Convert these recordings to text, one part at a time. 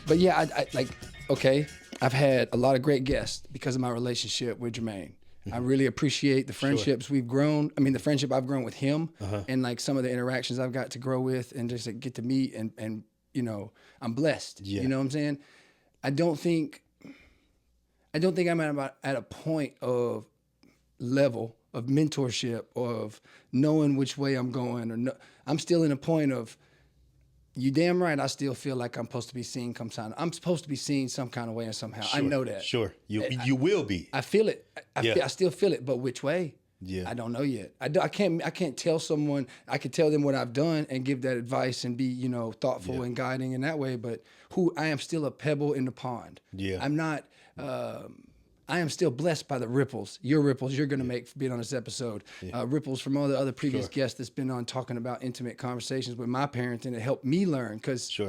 But yeah, I like, okay, I've had a lot of great guests because of my relationship with Jermaine. I really appreciate the friendships we've grown. I mean, the friendship I've grown with him and like some of the interactions I've got to grow with and just like, get to meet and you know, I'm blessed. Yeah. You know what I'm saying? I don't think I'm at a point of level of mentorship or of knowing which way I'm going or no, I'm still in a point of you damn right I still feel like I'm supposed to be seen I'm supposed to be seen some kind of way and somehow. Sure, I know that. Sure. You will be. I feel it. I still feel it, but which way? Yeah. I don't know yet. I can't tell someone. I could tell them what I've done and give that advice and be, you know, thoughtful and guiding in that way. But I am still a pebble in the pond. Yeah. I'm not. I am still blessed by the ripples. Your ripples you're going to make for being on this episode. Ripples from all the other previous guests that's been on talking about intimate conversations with my parenting that helped me learn. Because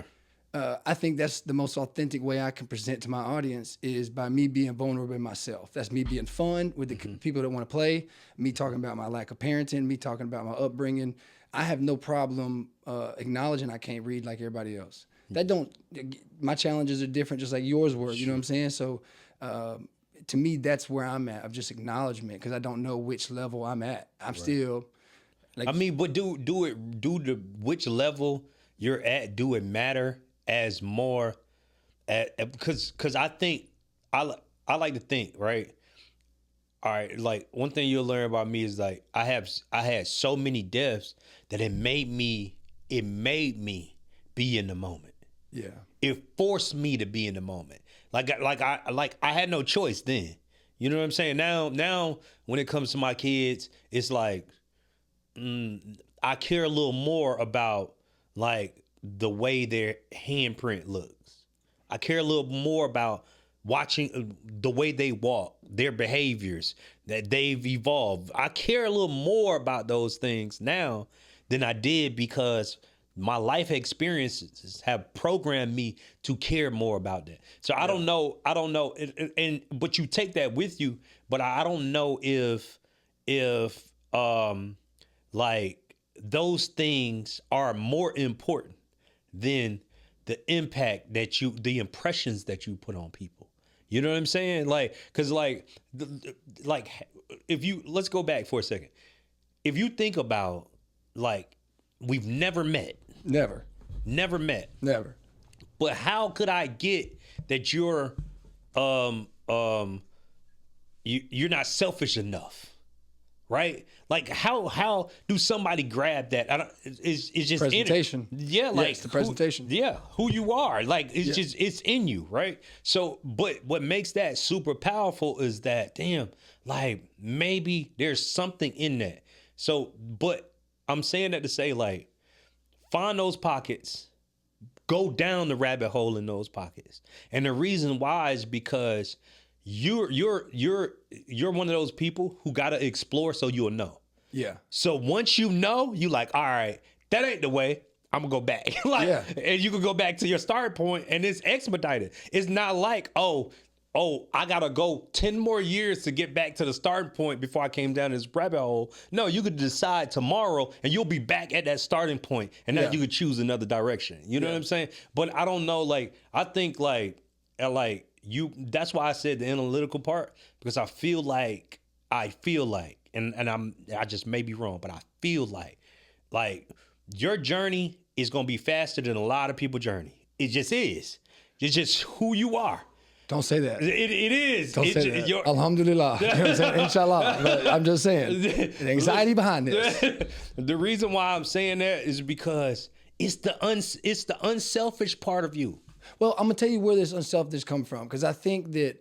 I think that's the most authentic way I can present to my audience is by me being vulnerable in myself. That's me being fun with the people that want to play, me talking about my lack of parenting, me talking about my upbringing. I have no problem acknowledging I can't read like everybody else. My challenges are different just like yours were, you know what I'm saying? So to me, that's where I'm at, of just acknowledgement, because I don't know which level I'm at. I'm still like. I mean, but which level you're at, do it matter as more because I think I like to think, right? All right, like one thing you'll learn about me is like I had so many deaths that it made me be in the moment. Yeah. It forced me to be in the moment. Like I had no choice then. You know what I'm saying? Now when it comes to my kids, it's like I care a little more about like the way their handprint looks. I care a little more about watching the way they walk, their behaviors, that they've evolved. I care a little more about those things now than I did because my life experiences have programmed me to care more about that. So I don't know, but you take that with you, but I don't know if like those things are more important than the impact the impressions that you put on people. You know what I'm saying? Like, cause like let's go back for a second. If you think about like, we've never met. Never met. Never. But how could I get that you're you're not selfish enough, right? Like how do somebody grab that? It's just presentation. Like it's the presentation. Who you are. Like it's just it's in you, right? So, but what makes that super powerful is that like maybe there's something in that. So, but I'm saying that to say like, find those pockets, go down the rabbit hole in those pockets. And the reason why is because you're one of those people who got to explore so you'll know. Yeah. So once you know, you like, all right, that ain't the way. I'm gonna go back. And you can go back to your start point and it's expedited. It's not like, oh, I gotta go 10 more years to get back to the starting point before I came down this rabbit hole. No, you could decide tomorrow and you'll be back at that starting point and now you could choose another direction. You know what I'm saying? But I don't know, like, I think like that's why I said the analytical part, because I feel like, and I just may be wrong, but I feel like your journey is gonna be faster than a lot of people's journey. It just is. It's just who you are. Don't say that. It is. Don't say that. Alhamdulillah. You know what I'm saying? Inshallah. But I'm just saying. The anxiety behind this. The reason why I'm saying that is because it's the unselfish part of you. Well, I'm gonna tell you where this unselfish come from, because I think that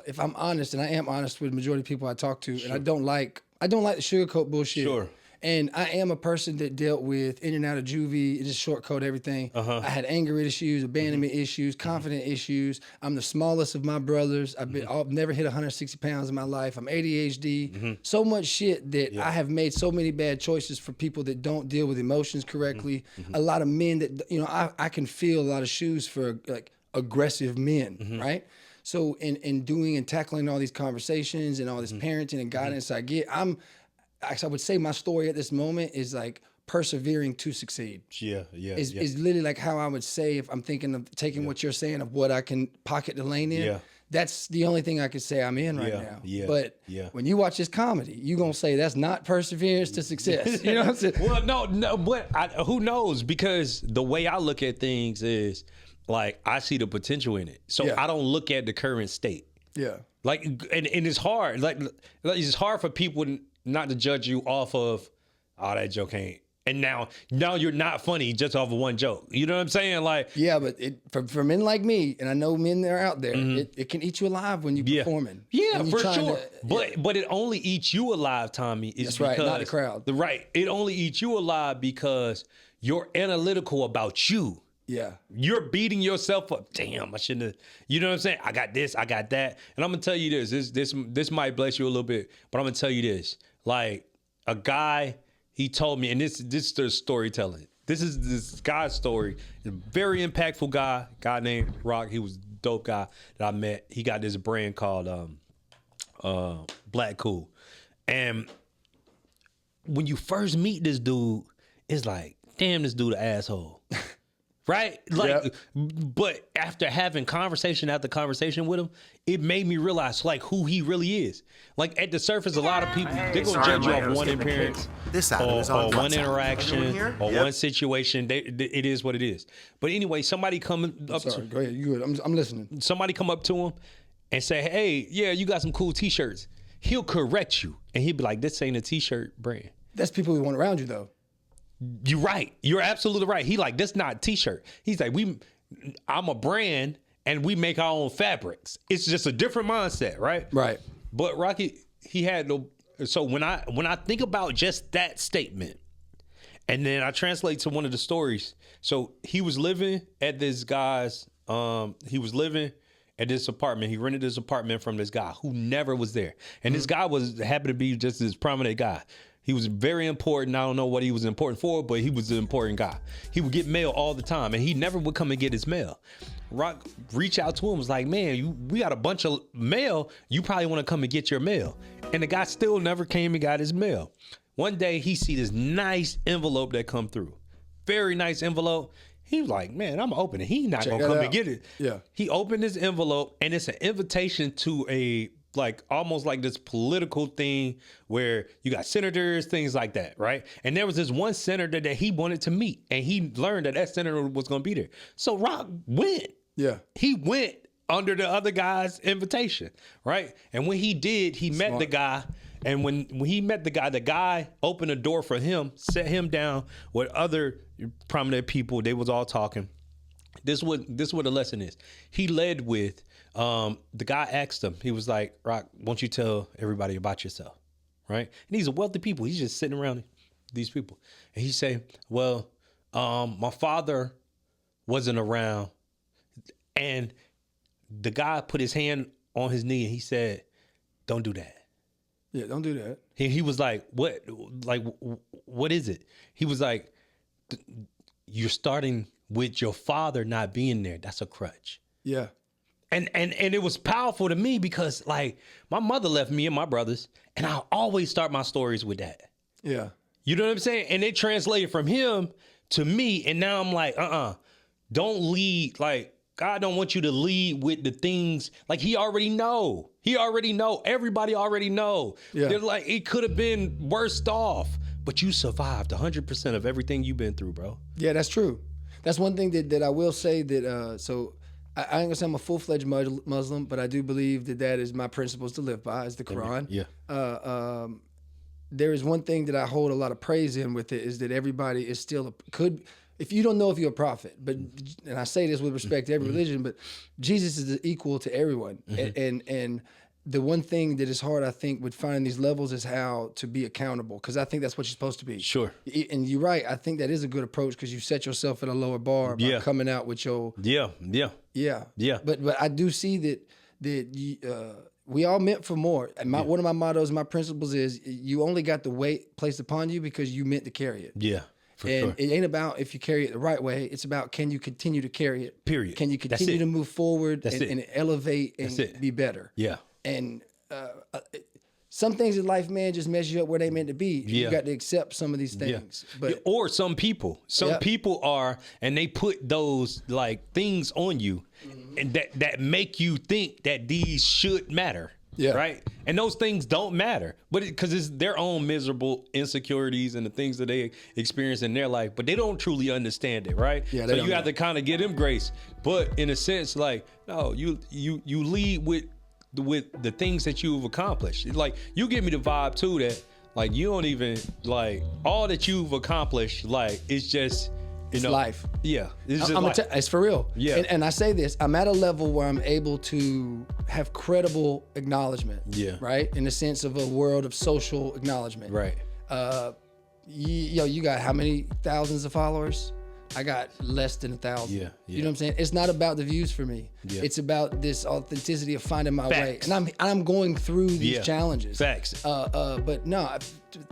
if I'm honest, and I am honest with the majority of people I talk to, and I don't like the sugarcoat bullshit. Sure. And I am a person that dealt with in and out of juvie, just shortcoat everything. I had anger issues, abandonment issues, confidence issues. I'm the smallest of my brothers. I've never hit 160 pounds in my life. I'm ADHD. So much shit that I have made so many bad choices for people that don't deal with emotions correctly. A lot of men that, you know, I can feel a lot of shoes for like aggressive men, right? So in doing and tackling all these conversations and all this parenting and guidance I get, I would say my story at this moment is like persevering to succeed. Is Is literally like how I would say if I'm thinking of taking what you're saying of what I can pocket the lane in. Yeah. That's the only thing I could say I'm in right now. But when you watch this comedy, you're going to say that's not perseverance to success. You know what I'm saying? Well, no, but who knows? Because the way I look at things is like I see the potential in it. So I don't look at the current state. Yeah. Like, and it's hard. Like it's hard for people not to judge you off of, oh, that joke ain't. And now you're not funny just off of one joke. You know what I'm saying? Like, yeah, but for men like me, and I know men that are out there, it can eat you alive when you're performing. Yeah, for sure. But it only eats you alive, Tommy. That's right, not the crowd. Right. It only eats you alive because you're analytical about you. Yeah. You're beating yourself up. Damn, I shouldn't have. You know what I'm saying? I got this, I got that. And I'm gonna tell you this might bless you a little bit, but I'm gonna tell you this. Like, a guy, he told me, and this is the storytelling. This is this guy's story. A very impactful guy named Rock. He was a dope guy that I met. He got this brand called Black Cool. And when you first meet this dude, it's like, damn, this dude an asshole. Right? Like, but after having conversation after conversation with him, it made me realize like who he really is. Like, at the surface, a lot of people, they're going to judge you off one appearance or one interaction or one situation. It is what it is. But anyway, somebody coming up to, go ahead. You good. I'm listening. Somebody come up to him and say, hey, yeah, you got some cool t-shirts. He'll correct you. And he'll be like, this ain't a t-shirt brand. That's people who want around you though. You're right. You're absolutely right. He like, that's not a t-shirt. He's like, I'm a brand and we make our own fabrics. It's just a different mindset, right? Right. But Rocky, he had no. So when I think about just that statement, and then I translate to one of the stories. So he was living at this guy's. He was living at this apartment. He rented this apartment from this guy who never was there, and this guy happened to be just this prominent guy. He was very important. I don't know what he was important for, but he was an important guy. He would get mail all the time, and he never would come and get his mail. Rock reached out to him, was like, man, we got a bunch of mail. You probably want to come and get your mail. And the guy still never came and got his mail. One day, he see this nice envelope that come through. Very nice envelope. He was like, man, I'm open it. He not going to come and get it. Yeah. He opened his envelope, and it's an invitation to a like almost like this political thing where you got senators, things like that, right? And there was this one senator that he wanted to meet, and he learned that senator was going to be there. So Rock went. Yeah. He went under the other guy's invitation, right? And when he did, he met the guy. And when he met the guy opened a door for him, set him down with other prominent people. They was all talking. This what the lesson is. He led with, the guy asked him, he was like, Rock, won't you tell everybody about yourself, right? And he's a wealthy people. He's just sitting around these people. And he say, well, my father wasn't around. And the guy put his hand on his knee and he said, don't do that. Yeah, don't do that. He was like, what? Like, what is it? He was like, you're starting with your father not being there. That's a crutch. Yeah. And it was powerful to me because, like, my mother left me and my brothers, and I always start my stories with that. Yeah. You know what I'm saying? And it translated from him to me, and now I'm like, don't lead. Like, God don't want you to lead with the things, like, he already know. Everybody already know. Yeah. They're like, it could have been worse off, but you survived 100% of everything you've been through, bro. Yeah, that's true. That's one thing that I will say that, so I ain't gonna say I'm a full-fledged Muslim, but I do believe that is my principles to live by, is the Quran. Yeah. There is one thing that I hold a lot of praise in with it, is that everybody is still, if you don't know if you're a prophet, but, and I say this with respect to every religion, but Jesus is equal to everyone. And the one thing that is hard, I think, with finding these levels is how to be accountable, because I think that's what you're supposed to be. Sure. And you're right. I think that is a good approach, because you set yourself at a lower bar by coming out with your... Yeah. But I do see that we all meant for more. And one of my mottos, my principles is, you only got the weight placed upon you because you meant to carry it. Yeah. And it ain't about if you carry it the right way. It's about, can you continue to carry it? Period. Can you continue to move forward and elevate and be better? Yeah. And some things in life, man, just mess you up where they meant to be. Yeah. You got to accept some of these things. But or some people are, and they put those like things on you, and that make you think that these should matter. Yeah. Right. And those things don't matter, but because it's their own miserable insecurities and the things that they experience in their life, but they don't truly understand it. Right. Yeah. So you have to kind of give them grace. But in a sense, like, no, you lead with the things that you've accomplished. Like, you give me the vibe too that like you don't even like all that you've accomplished. Like, it's just. It's life. Yeah. It's for real. Yeah. And I say this, I'm at a level where I'm able to have credible acknowledgement. Yeah. Right? In the sense of a world of social acknowledgement. Right. You got how many thousands of followers? I got less than 1,000. Yeah. You know what I'm saying? It's not about the views for me. Yeah. It's about this authenticity of finding my way. And I'm going through these challenges. Facts. But no,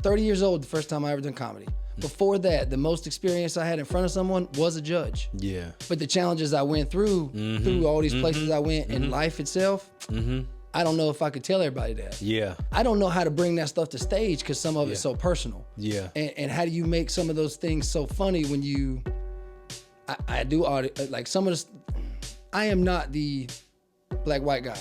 30 years old, the first time I ever done comedy. Before that, the most experience I had in front of someone was a judge. Yeah. But the challenges I went through all these places I went in life itself, I don't know if I could tell everybody that. Yeah. I don't know how to bring that stuff to stage because some of it's so personal. Yeah. And how do you make some of those things so funny when you, I do audio, like some of the, I am not the black white guy.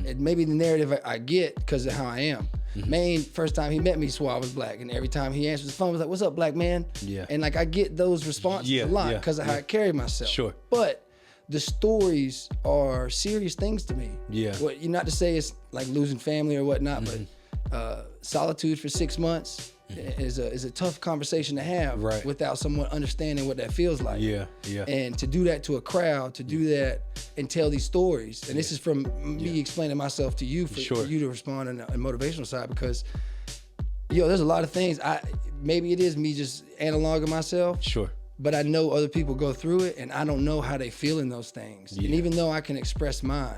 It may be the narrative I get because of how I am. Maine, first time he met me, swore I was black, and every time he answered the phone, I was like, "What's up, black man?" Yeah. And like I get those responses a lot because of how I carry myself. Sure. But the stories are serious things to me. Yeah. Well, you're not to say it's like losing family or whatnot, but solitude for 6 months is a tough conversation to have without someone understanding what that feels like. Yeah. Yeah. And to do that to a crowd, to do that and tell these stories, and this is from me explaining myself to you for you to respond on the motivational side, because there's a lot of things. Maybe it is me just analoging myself. Sure. But I know other people go through it, and I don't know how they feel in those things. Yeah. And even though I can express mine,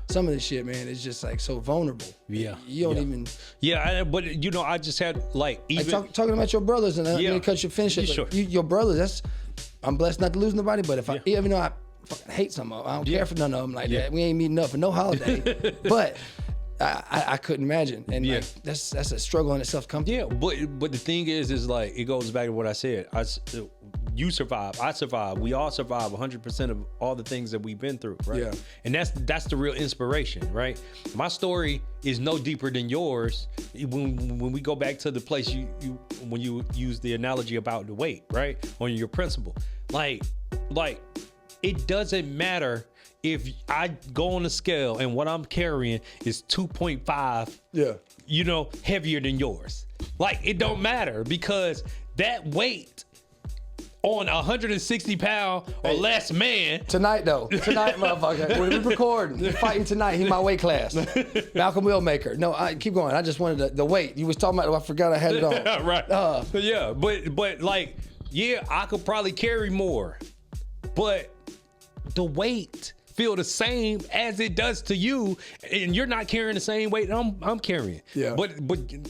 some of this shit, man, is just like so vulnerable. Yeah, you don't even. Yeah, but I just had like even talking about your brothers, and I cut you finish it. Sure. Your brothers, I'm blessed not to lose nobody. But if even though I fucking hate some of them, I don't care for none of them like that. We ain't meeting up for no holiday. But I couldn't imagine, and like, that's a struggle in itself. But the thing is like it goes back to what I said. You survive, I survive, we all survive 100% of all the things that we've been through, right? Yeah. And that's the real inspiration, right? My story is no deeper than yours. When we go back to the place when you use the analogy about the weight, right? On your principle, like it doesn't matter if I go on the scale and what I'm carrying is 2.5, heavier than yours. Like, it don't matter, because that weight on 160 pound or less man. Tonight, motherfucker, when we recording, he's fighting tonight. He my weight class. Malcolm Willmaker. No, I keep going. I just wanted the weight. You was talking about, I forgot I had it on. Right. But like, I could probably carry more, but the weight feel the same as it does to you, and you're not carrying the same weight I'm carrying. Yeah. But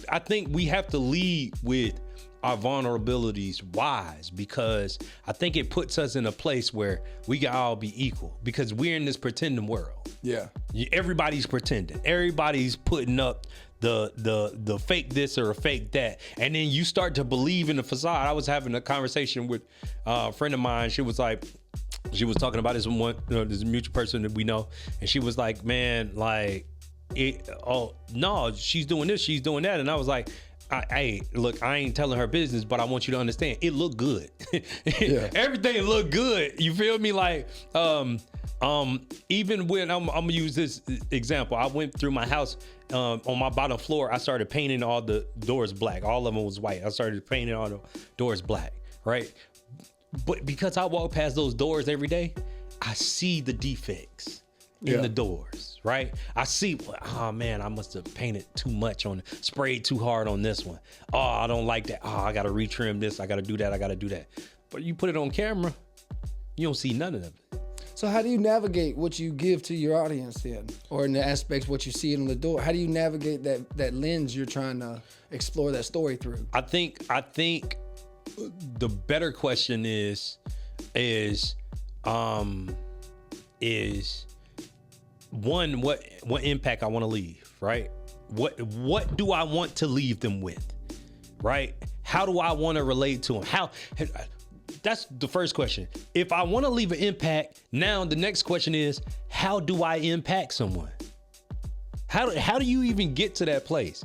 I think we have to lead with our vulnerabilities wise, because I think it puts us in a place where we can all be equal, because we're in this pretending world. Yeah. Everybody's pretending. Everybody's putting up the fake this or a fake that. And then you start to believe in the facade. I was having a conversation with a friend of mine. She was talking about this mutual person that we know. And she was like, man, like, no, she's doing this, she's doing that. And I was like, hey, look, I ain't telling her business, but I want you to understand, it looked good. Everything looked good. You feel me? Like, even when I'm gonna use this example, I went through my house, on my bottom floor, I started painting all the doors black. All of them was white. I started painting all the doors black, right? But because I walk past those doors every day, I see the defects in the doors, right? I see, oh man, I must have painted too much on it, sprayed too hard on this one. Oh, I don't like that. Oh, I gotta retrim this. I gotta do that. I gotta do that. But you put it on camera, you don't see none of it. So how do you navigate what you give to your audience then? Or in the aspects, what you see on the door? How do you navigate that lens you're trying to explore that story through? I think the better question is one, what impact I want to leave, right? What do I want to leave them with? Right? How do I want to relate to them? That's the first question. If I want to leave an impact, now the next question is, how do I impact someone? How do you even get to that place?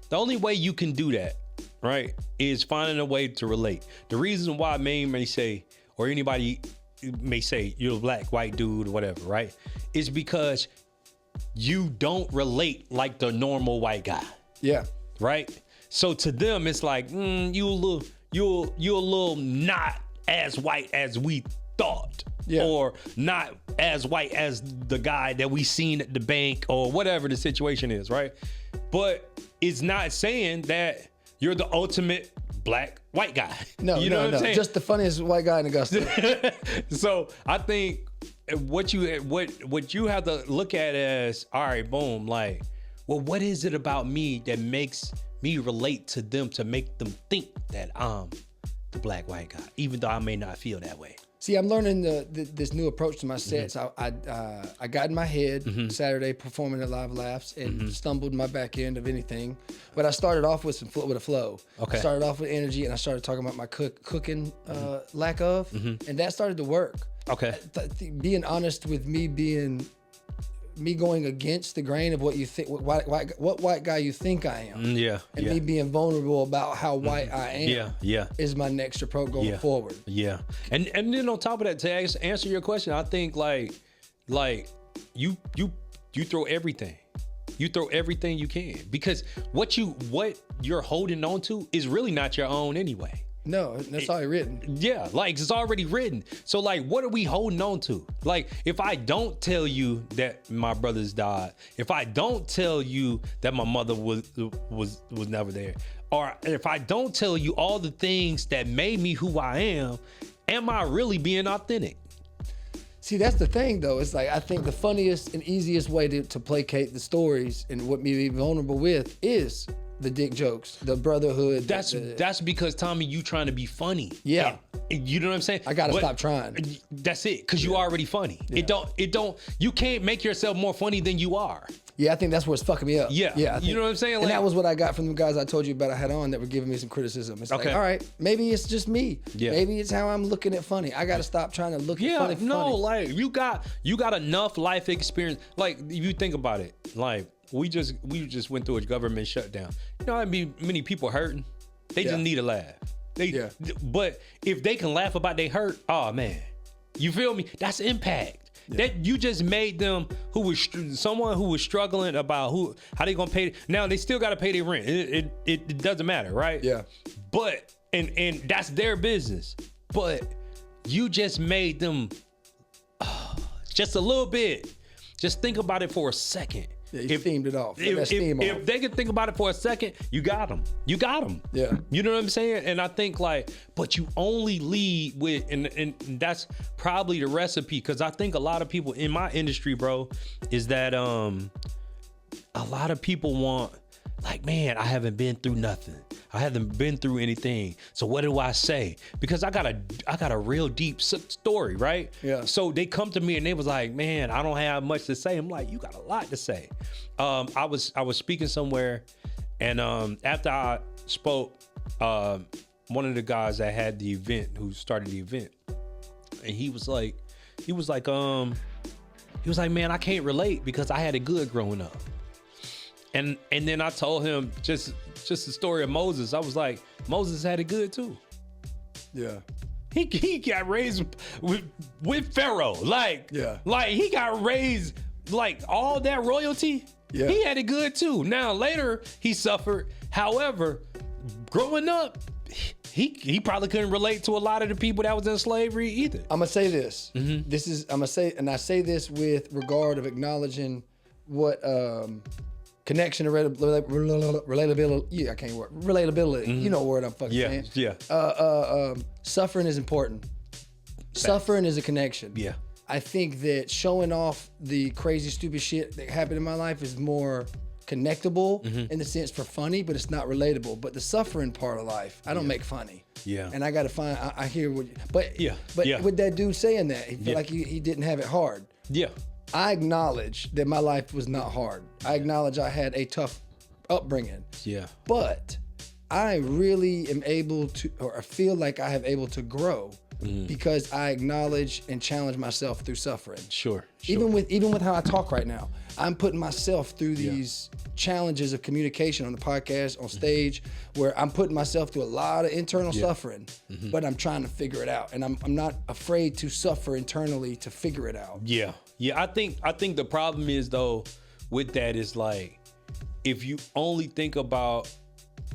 The only way you can do that, right, is finding a way to relate. The reason why may say, or anybody may say you're a black, white dude or whatever, right, is because you don't relate like the normal white guy. Yeah. Right? So to them, it's like, you're a little not as white as we thought. Yeah. Or not as white as the guy that we seen at the bank or whatever the situation is, right? But it's not saying that you're the ultimate black white guy. No, you know what I'm saying? Just the funniest white guy in Augusta. So I think what you have to look at as, all right, boom, like, well, what is it about me that makes me relate to them to make them think that I'm the black white guy, even though I may not feel that way? See, I'm learning this new approach to my sets. I got in my head Saturday performing at Live Laughs and stumbled my back end of anything. But I started off with a flow. Okay. I started off with energy, and I started talking about my cooking lack of, and that started to work. Okay. Being honest with me going against the grain of what you think, what white guy you think I am. And me being vulnerable about how white I am. Is my next approach going forward. Yeah. And then on top of that, to answer your question, I think like you throw everything. You throw everything you can, because what you're holding on to is really not your own anyway. No, that's already written. Yeah, like it's already written. So like, what are we holding on to? Like, if I don't tell you that my brothers died, if I don't tell you that my mother was never there, or if I don't tell you all the things that made me who I am I really being authentic? See, that's the thing, though. It's like, I think the funniest and easiest way to placate the stories and what me be vulnerable with is the dick jokes, the brotherhood. That's because, Tommy, you trying to be funny. Yeah. And you know what I'm saying? I gotta stop trying. That's it, because you already funny. Yeah. You can't make yourself more funny than you are. Yeah, I think that's where it's fucking me up. Yeah. You know what I'm saying? And that was what I got from the guys I told you about I had on that were giving me some criticism. It's like, all right, maybe it's just me. Yeah. Maybe it's how I'm looking at funny. I gotta stop trying to look at funny. No, like you got enough life experience. Like, if you think about it, like we just went through a government shutdown. You know how many people hurting? They just need a laugh. But if they can laugh about they hurt, oh man, you feel me? That's impact. Yeah. That you just made them someone who was struggling about how they gonna pay. Now they still gotta pay their rent. It doesn't matter, right? Yeah. But and that's their business. But you just made them just a little bit. Just think about it for a second. Yeah, you themed it off. If they can think about it for a second, you got them. Yeah. You know what I'm saying? And I think but you only lead with, and that's probably the recipe, because I think a lot of people in my industry, bro, is that a lot of people want, like, man, I haven't been through nothing. I haven't been through anything. So what do I say? Because I got a real deep story, right? Yeah. So they come to me and they was like, man, I don't have much to say. I'm like, you got a lot to say. I was speaking somewhere, and after I spoke, one of the guys that had the event, who started the event, and he was like, man, I can't relate because I had it good growing up. And then I told him just the story of Moses. I was like, Moses had it good too. Yeah. He got raised with Pharaoh. Like he got raised like all that royalty. Yeah. He had it good too. Now later he suffered. However, growing up, he probably couldn't relate to a lot of the people that was in slavery either. I'm gonna say this. I say this with regard of acknowledging what connection to relatability. Yeah, I can't word. Relatability. You know what word I'm fucking saying. Yeah. Suffering is important. Facts. Suffering is a connection. Yeah. I think that showing off the crazy, stupid shit that happened in my life is more connectable in the sense for funny, but it's not relatable. But the suffering part of life, I don't make funny. Yeah. And I got to find, I hear what, but with that dude saying that, he felt like he didn't have it hard. Yeah. I acknowledge that my life was not hard. I acknowledge I had a tough upbringing. Yeah. But I really am able to, or I feel like I have able to grow because I acknowledge and challenge myself through suffering. Sure. Even with how I talk right now, I'm putting myself through these challenges of communication on the podcast, on stage, where I'm putting myself through a lot of internal suffering, but I'm trying to figure it out, and I'm not afraid to suffer internally to figure it out. Yeah. Yeah. I think the problem is though with that is like, if you only think about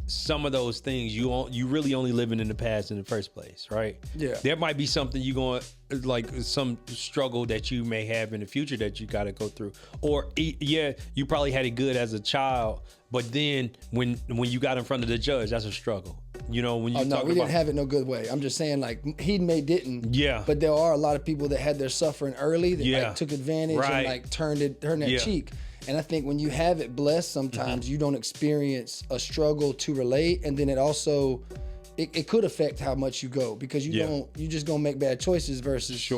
some of those things, you really only living in the past in the first place, right? Yeah. There might be something you going, like some struggle that you may have in the future that you got to go through, or yeah, you probably had it good as a child, but then when you got in front of the judge, that's a struggle. You know, when you we didn't have it no good way. I'm just saying, like, he didn't. Yeah. But there are a lot of people that had their suffering early that like took advantage and like turned that cheek. And I think when you have it blessed, sometimes you don't experience a struggle to relate, and then it also it could affect how much you go, because you just gonna make bad choices versus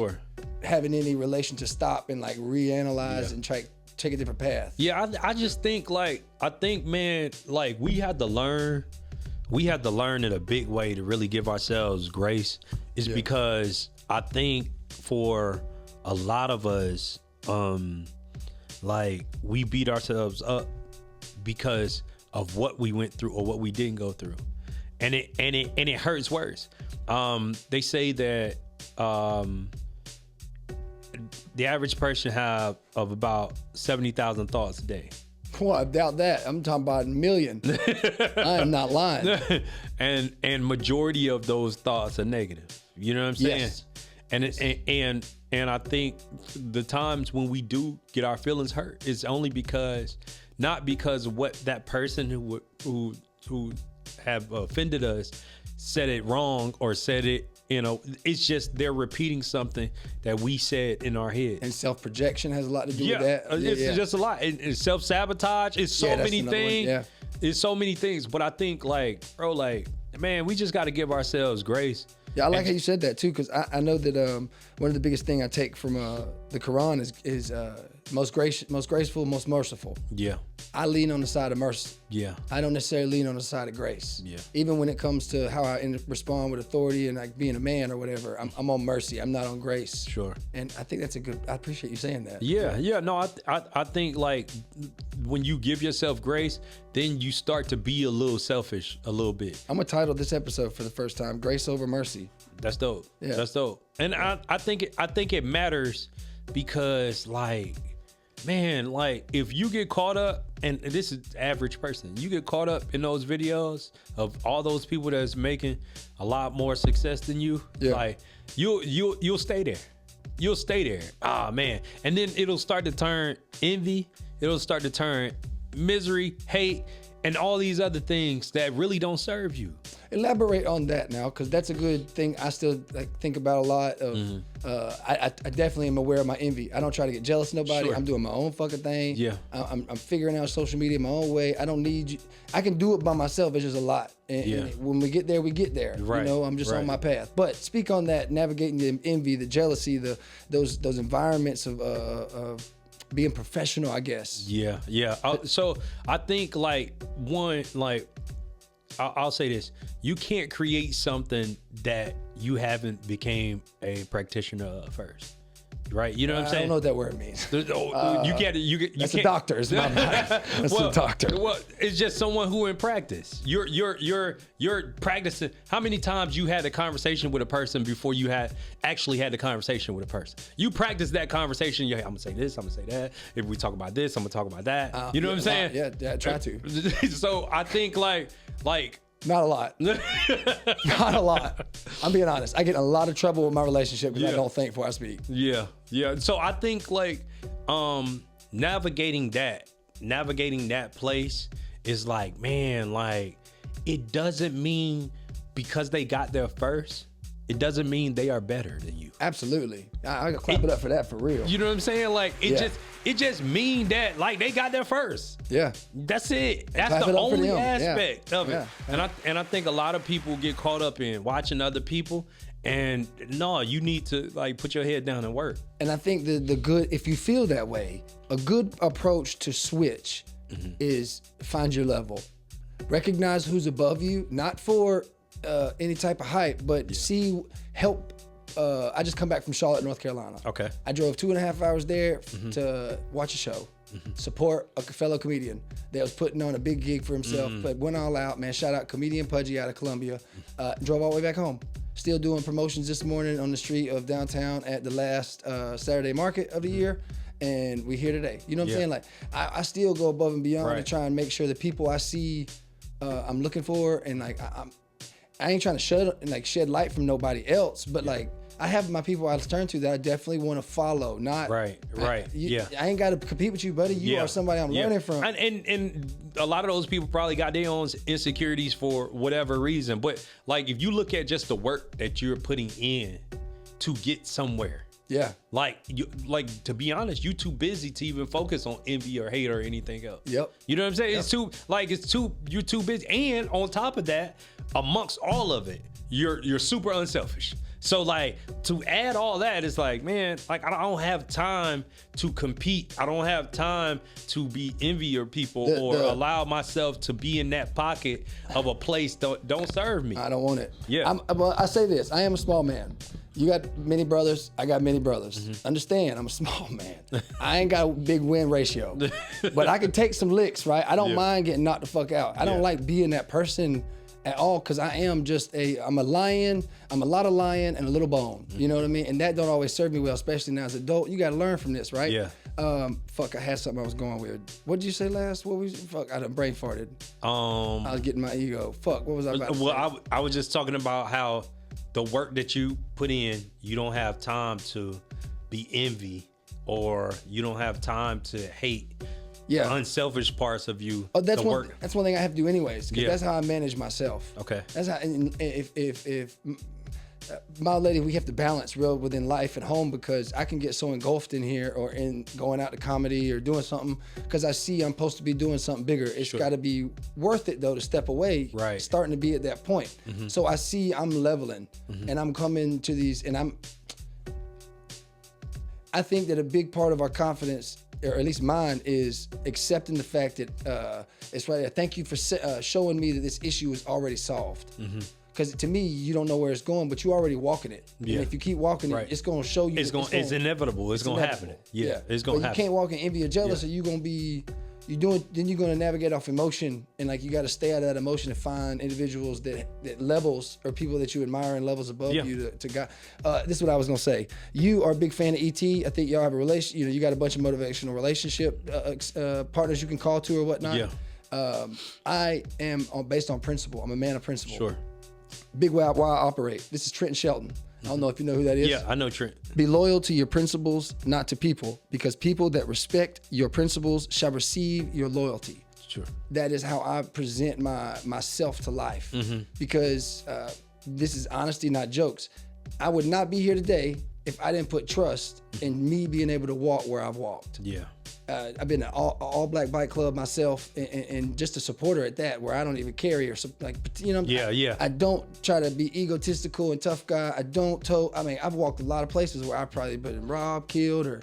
having any relation to stop and like reanalyze and try take a different path. Yeah, I just think man, like we had to learn in a big way to really give ourselves grace, is because I think for a lot of us, like we beat ourselves up because of what we went through or what we didn't go through, and it hurts worse. They say that the average person have of about 70,000 thoughts a day. Well, I doubt that. I'm talking about a million. I am not lying. and majority of those thoughts are negative. You know what I'm saying? Yes. And I think the times when we do get our feelings hurt is only because, not because of what that person who have offended us said it wrong or said it, you know, it's just they're repeating something that we said in our head. And self-projection has a lot to do with that. It's just a lot. And self-sabotage. It's so many things. Yeah. It's so many things. But I think like, bro, like, man, we just got to give ourselves grace. Yeah, I like how you said that too, because I know that one of the biggest thing I take from the Quran is most graceful, most merciful. Yeah. I lean on the side of mercy. Yeah. I don't necessarily lean on the side of grace. Yeah. Even when it comes to how I respond with authority and like being a man or whatever, I'm on mercy. I'm not on grace. Sure. And I think that's I appreciate you saying that. Yeah. Yeah. No, I think like when you give yourself grace, then you start to be a little selfish a little bit. I'm gonna title this episode for the first time, Grace Over Mercy. That's dope. Yeah. That's dope. And I think it matters because like, man, like if you get caught up, and this is average person, you get caught up in those videos of all those people that's making a lot more success than you, like you'll stay there. You'll stay there. Ah, man. And then it'll start to turn envy. It'll start to turn misery, hate, and all these other things that really don't serve you. Elaborate on that now, because that's a good thing. I still think about a lot of. I definitely am aware of my envy. I don't try to get jealous of nobody. Sure. I'm doing my own fucking thing. Yeah. I'm figuring out social media my own way. I don't need you. I can do it by myself. It's just a lot. And when we get there, we get there. Right. You know, I'm just on my path. But speak on that, navigating the envy, the jealousy, those environments of being professional, I guess. Yeah. So I think like I'll say this: you can't create something that you haven't became a practitioner of first, right? You know what I'm saying? I don't know what that word means. You can't. That's a doctor. It's my mind. That's a doctor. Well, it's just someone who in practice. You're practicing. How many times you had a conversation with a person before you actually had the conversation with a person? You practice that conversation. I'm gonna say this. I'm gonna say that. If we talk about this, I'm gonna talk about that. You know what I'm saying? Yeah. I try to. So I think like. Not a lot. Not a lot. I'm being honest. I get in a lot of trouble with my relationship because I don't think before I speak. Yeah. So I think like navigating that place is like, man, like it doesn't mean because they got there first, it doesn't mean they are better than you. Absolutely. I gotta clap it up for that, for real. You know what I'm saying? Like it just mean that like they got there first. Yeah. That's it. That's clap the only aspect of it. Yeah. And I think a lot of people get caught up in watching other people, and no, you need to like put your head down and work. And I think the good, if you feel that way, a good approach to switch is find your level. Recognize who's above you, not for any type of hype, but help. I just come back from Charlotte, North Carolina. Okay. I drove 2.5 hours there to watch a show, support a fellow comedian that was putting on a big gig for himself, but went all out, man. Shout out comedian Pudgy out of Columbia. Drove all the way back home. Still doing promotions this morning on the street of downtown at the last Saturday market of the year. And we're here today. You know what I'm saying? Like, I still go above and beyond to try and make sure the people I see I'm looking for, and like I ain't trying to shed light from nobody else, but like I have my people I turn to that I definitely want to follow. Not right. I ain't got to compete with you, buddy. You are somebody I'm learning from. And a lot of those people probably got their own insecurities for whatever reason. But like if you look at just the work that you're putting in to get somewhere. Yeah. Like to be honest, you too busy to even focus on envy or hate or anything else. Yep. You know what I'm saying? Yep. You're too busy. And on top of that, amongst all of it, you're super unselfish. So like to add all that, it's like, man, like I don't have time to compete. I don't have time to be envy or people or allow myself to be in that pocket of a place that don't serve me. I don't want it. Yeah. Well, I say this, I am a small man. You got many brothers, I got many brothers. Understand, I'm a small man. I ain't got a big win ratio, but I can take some licks, right? I don't mind getting knocked the fuck out. I don't like being that person at all, because I am I'm a lion, I'm a lot of lion and a little bone. You know what I mean? And that don't always serve me well, especially now as an adult. You got to learn from this, right? Yeah. I had something I was going with. What did you say last? I done brain farted. I was getting my ego. What was I about to say? Well, I was just talking about how the work that you put in, you don't have time to be envy, or you don't have time to hate unselfish parts of you. Oh, that's one thing I have to do anyways, because that's how I manage myself. Okay. That's how, and if my lady, we have to balance real within life and home, because I can get so engulfed in here or in going out to comedy or doing something because I see I'm supposed to be doing something bigger. It's got to be worth it though to step away, starting to be at that point. So I see I'm leveling and I'm coming to these, and I think that a big part of our confidence, or at least mine, is accepting the fact that it's right. Thank you for showing me that this issue is already solved. Because to me, you don't know where it's going, but you already walking it. Yeah. And if you keep walking it, it's going to show you. It's inevitable. It's going to happen. Yeah, it's going to happen. You can't walk in envy or jealous, or you're going to be, then you're going to navigate off emotion. And like, you got to stay out of that emotion and find individuals that levels, or people that you admire and levels above you to God. This is what I was going to say. You are a big fan of ET. I think y'all have a relation, you got a bunch of motivational relationship partners you can call to or whatnot. Yeah. I am based on principle. I'm a man of principle. Sure. Big way I operate. This is Trenton Shelton. I don't know if you know who that is. Yeah, I know Trent. Be loyal to your principles, not to people, because people that respect your principles shall receive your loyalty. Sure. That is how I present myself to life, because this is honesty, not jokes. I would not be here today if I didn't put trust in me being able to walk where I've walked. Yeah. I've been an all black bike club myself, and just a supporter at that, where I don't even carry or like, I don't try to be egotistical and tough guy. I've walked a lot of places where I've probably been robbed, killed, or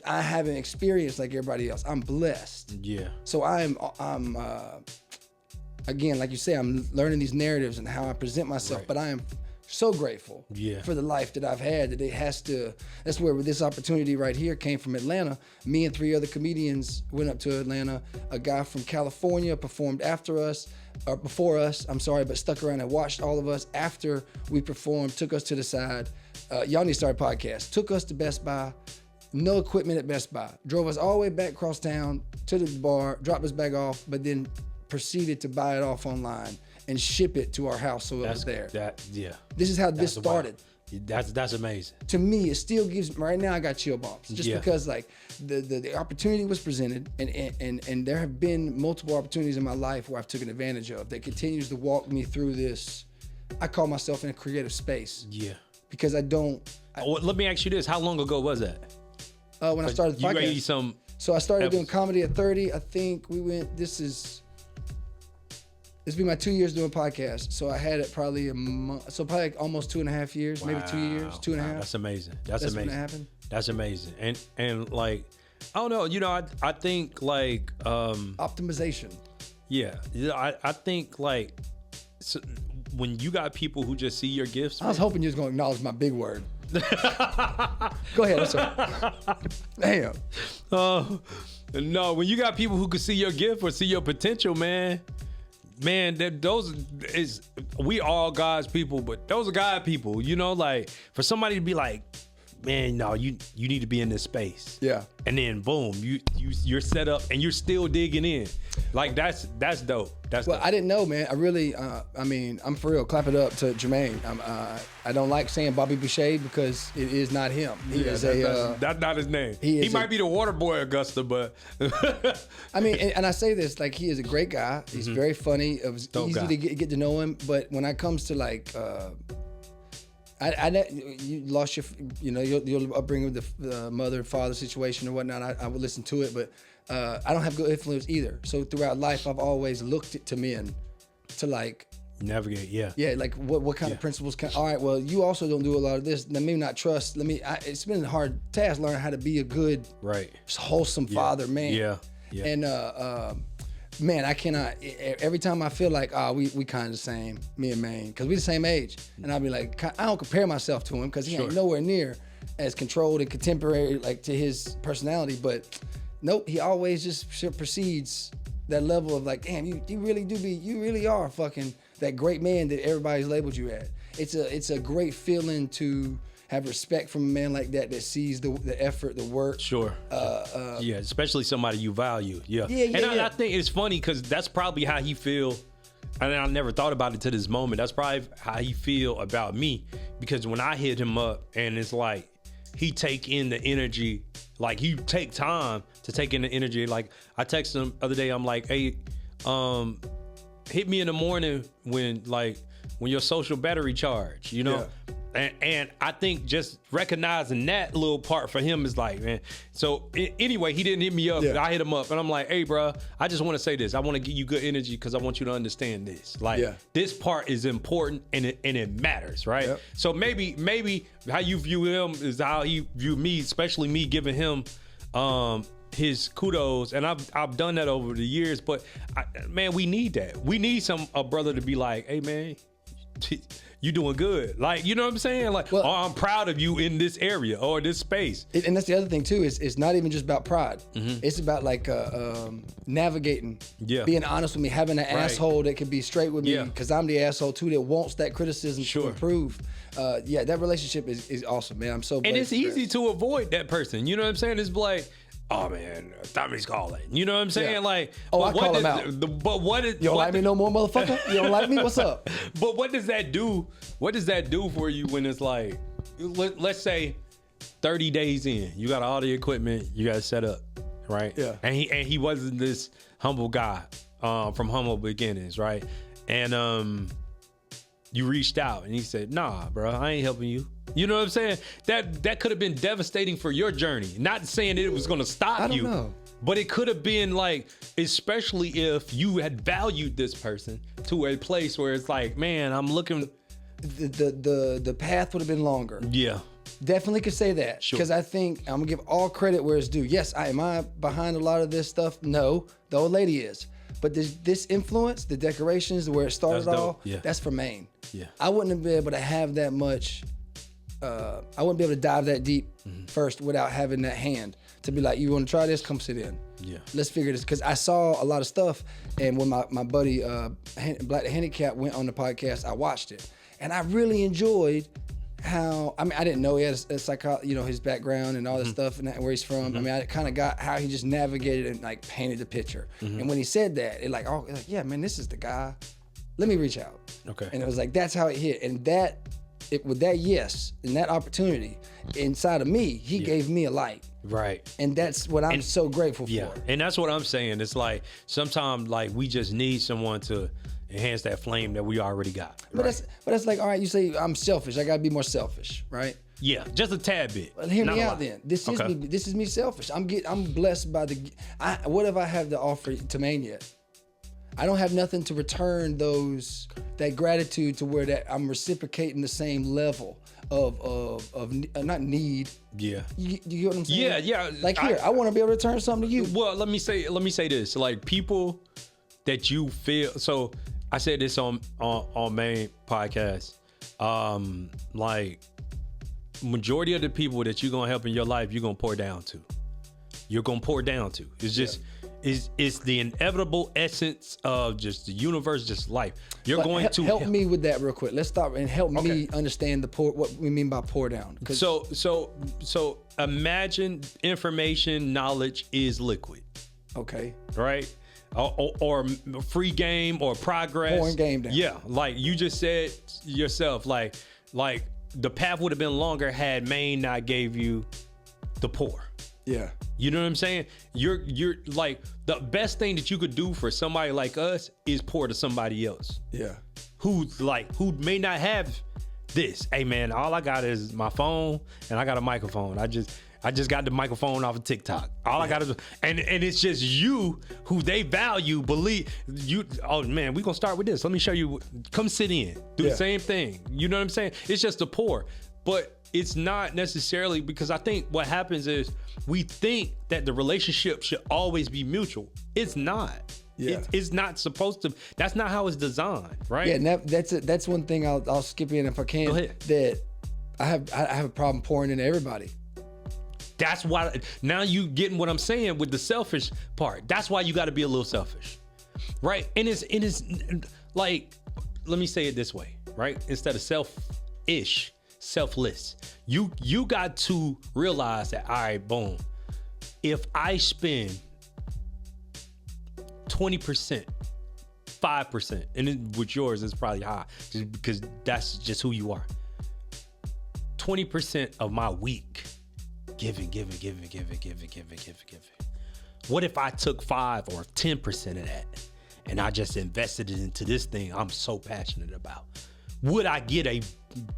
I haven't experienced like everybody else. I'm blessed. Yeah. So I'm again, like you say, I'm learning these narratives and how I present myself, but I am so grateful for the life that I've had, that that's where this opportunity right here came from Atlanta. Me and 3 other comedians went up to Atlanta. A guy from California performed before us, but stuck around and watched all of us after we performed, took us to the side. Y'all need to start a podcast. Took us to Best Buy, no equipment at Best Buy. Drove us all the way back across town to the bar, dropped us back off, but then proceeded to buy it off online and ship it to our house so it was there. This is how this started. That's amazing. To me, it still gives. Right now, I got chill bumps just because like the opportunity was presented, and there have been multiple opportunities in my life where I've taken advantage of that continues to walk me through this. I call myself in a creative space. Yeah. Because I don't. Let me ask you this: how long ago was that? When I started the podcast. So I started doing comedy at 30. I think we went. This will be my 2 years doing podcasts. So I had it probably a month. So probably like almost 2.5 years, maybe 2 years, 2.5. That's amazing. That's amazing. When it happened. That's amazing. And like I don't know. You know, I think like optimization. Yeah, I think like when you got people who just see your gifts. I was hoping you was gonna acknowledge my big word. Go ahead, sir. Damn. No, when you got people who can see your gift or see your potential, man, we all God's people, but those are God people. You know, like for somebody to be like, man, no, you need to be in this space. Yeah. And then boom, you're set up and you're still digging in. Like that's dope. That's well, dope. I didn't know, man. I really, I mean, I'm for real. Clap it up to Jermaine. I don't like saying Bobby Boucher because it is not him. That's not his name. He might be the water boy, Augusta, but I mean, and I say this like he is a great guy. He's very funny. It was Dope easy guy. to get to know him. But when it comes to like, you lost your upbringing with the mother and father situation or whatnot. I would listen to it, but I don't have good influence either. So throughout life, I've always looked to men to like navigate. Yeah. Yeah, like what kind of principles can? All right, well, you also don't do a lot of this. Let me not trust. It's been a hard task learning how to be a good, wholesome father, man. Yeah. Yeah. And man, I cannot. Every time I feel like, we kind of the same, me and Maine, because we the same age, and I'll be like, I don't compare myself to him because he ain't nowhere near as controlled and contemporary like to his personality. But nope, he always just proceeds that level of like, damn, you really are fucking that great man that everybody's labeled you at. It's a great feeling to have respect from a man like that sees the effort, the work. Sure. Yeah, especially somebody you value. Yeah. I think it's funny because that's probably how he feel. And I never thought about it to this moment. That's probably how he feel about me, because when I hit him up and it's like he take in the energy, like he take time to take in the energy. Like I texted him the other day. I'm like, hey, hit me in the morning when your social battery charge, you know? Yeah. And I think just recognizing that little part for him is like, man. So anyway, he didn't hit me up. Yeah. I hit him up and I'm like, hey, bro, I just want to say this. I want to give you good energy because I want you to understand this. Like this part is important and it matters, right? Yep. So maybe how you view him is how he view me, especially me giving him his kudos, and I've done that over the years. But man, we need that. We need a brother to be like, hey, man. You doing good, like, you know what I'm saying, like, well, I'm proud of you in this area or this space. And that's the other thing too, is it's not even just about pride. It's about like navigating, being honest with me, having an asshole that can be straight with me, because I'm the asshole too that wants that criticism to improve. That relationship is awesome, man. I'm so blessed. And it's easy to avoid that person, you know what I'm saying? It's like, oh man, Tommy's calling. You know what I'm saying? Yeah. Like, I call him out. But what is? You don't like me no more, motherfucker? You don't like me? What's up? But what does that do? What does that do for you when it's like, let's say, 30 days in, you got all the equipment, you got it set up, right? Yeah. And he wasn't this humble guy from humble beginnings, right? And you reached out and he said, nah, bro, I ain't helping you. You know what I'm saying? That could have been devastating for your journey. Not saying that it was going to stop you. Know. But it could have been like, especially if you had valued this person to a place where it's like, man, I'm looking. The path would have been longer. Yeah. Definitely could say that. Sure. Because I think I'm going to give all credit where it's due. Yes, am I behind a lot of this stuff? No. The old lady is. But this influence, the decorations, where it started all, that's for Maine. Yeah. I wouldn't have been able to have that much. I wouldn't be able to dive that deep first without having that hand to be like, you want to try this? Come sit in. Yeah. Let's figure this. Because I saw a lot of stuff. And when my buddy, Black the Handicap, went on the podcast, I watched it. And I really enjoyed how, I mean, I didn't know he had a his background and all this stuff and where he's from. I mean, I kind of got how he just navigated and like painted the picture. And when he said that, yeah, man, this is the guy. Let me reach out. Okay. And it was like, that's how it hit. And with that yes and that opportunity inside of me, he gave me a light. Right. And that's what I'm so grateful for. And that's what I'm saying. It's like sometimes like we just need someone to enhance that flame that we already got. But that's like, all right, you say I'm selfish. I gotta be more selfish, right? Yeah, just a tad bit. Well, hear me out then. This is me. This is me selfish. I'm blessed by what have I have to offer to Maine yet? I don't have nothing to return that gratitude to where that I'm reciprocating the same level of not need. Yeah. You get what I'm saying? Yeah. Like here, I want to be able to return something to you. Well, let me say this. Like people that you feel. So I said this on main podcast. Like majority of the people that you're gonna help in your life, you're gonna pour down to. It's just it's the inevitable essence of just the universe, just life. You're going to help me with that real quick. Let's stop and help me understand what we mean by pour down. So imagine information, knowledge is liquid. Okay. Right? Or free game or progress. Pouring game down. Yeah, like you just said yourself, like the path would have been longer had Maine not gave you the pour. Yeah. You know what I'm saying? You're like the best thing that you could do for somebody like us is pour to somebody else. Yeah. Who may not have this. Hey man, all I got is my phone and I got a microphone. I just got the microphone off of TikTok. All I got is and it's just you who they value, believe you. Oh man, we gonna start with this. Let me show you. Come sit in. Do the same thing. You know what I'm saying? It's just a pour, but it's not necessarily, because I think what happens is we think that the relationship should always be mutual. It's not. Yeah. It's not supposed to. That's not how it's designed, right? Yeah, and that's one thing I'll skip in if I can. Go ahead. That I have a problem pouring into everybody. That's why now you getting what I'm saying with the selfish part. That's why you got to be a little selfish, right? And it's like, let me say it this way, right? Instead of selfish, selfless. You got to realize that, all right, boom. If I spend 20%, 5%, and then with yours it's probably high just because that's just who you are. 20% of my week. Giving. What if I took 5 or 10% of that and I just invested it into this thing I'm so passionate about? Would I get a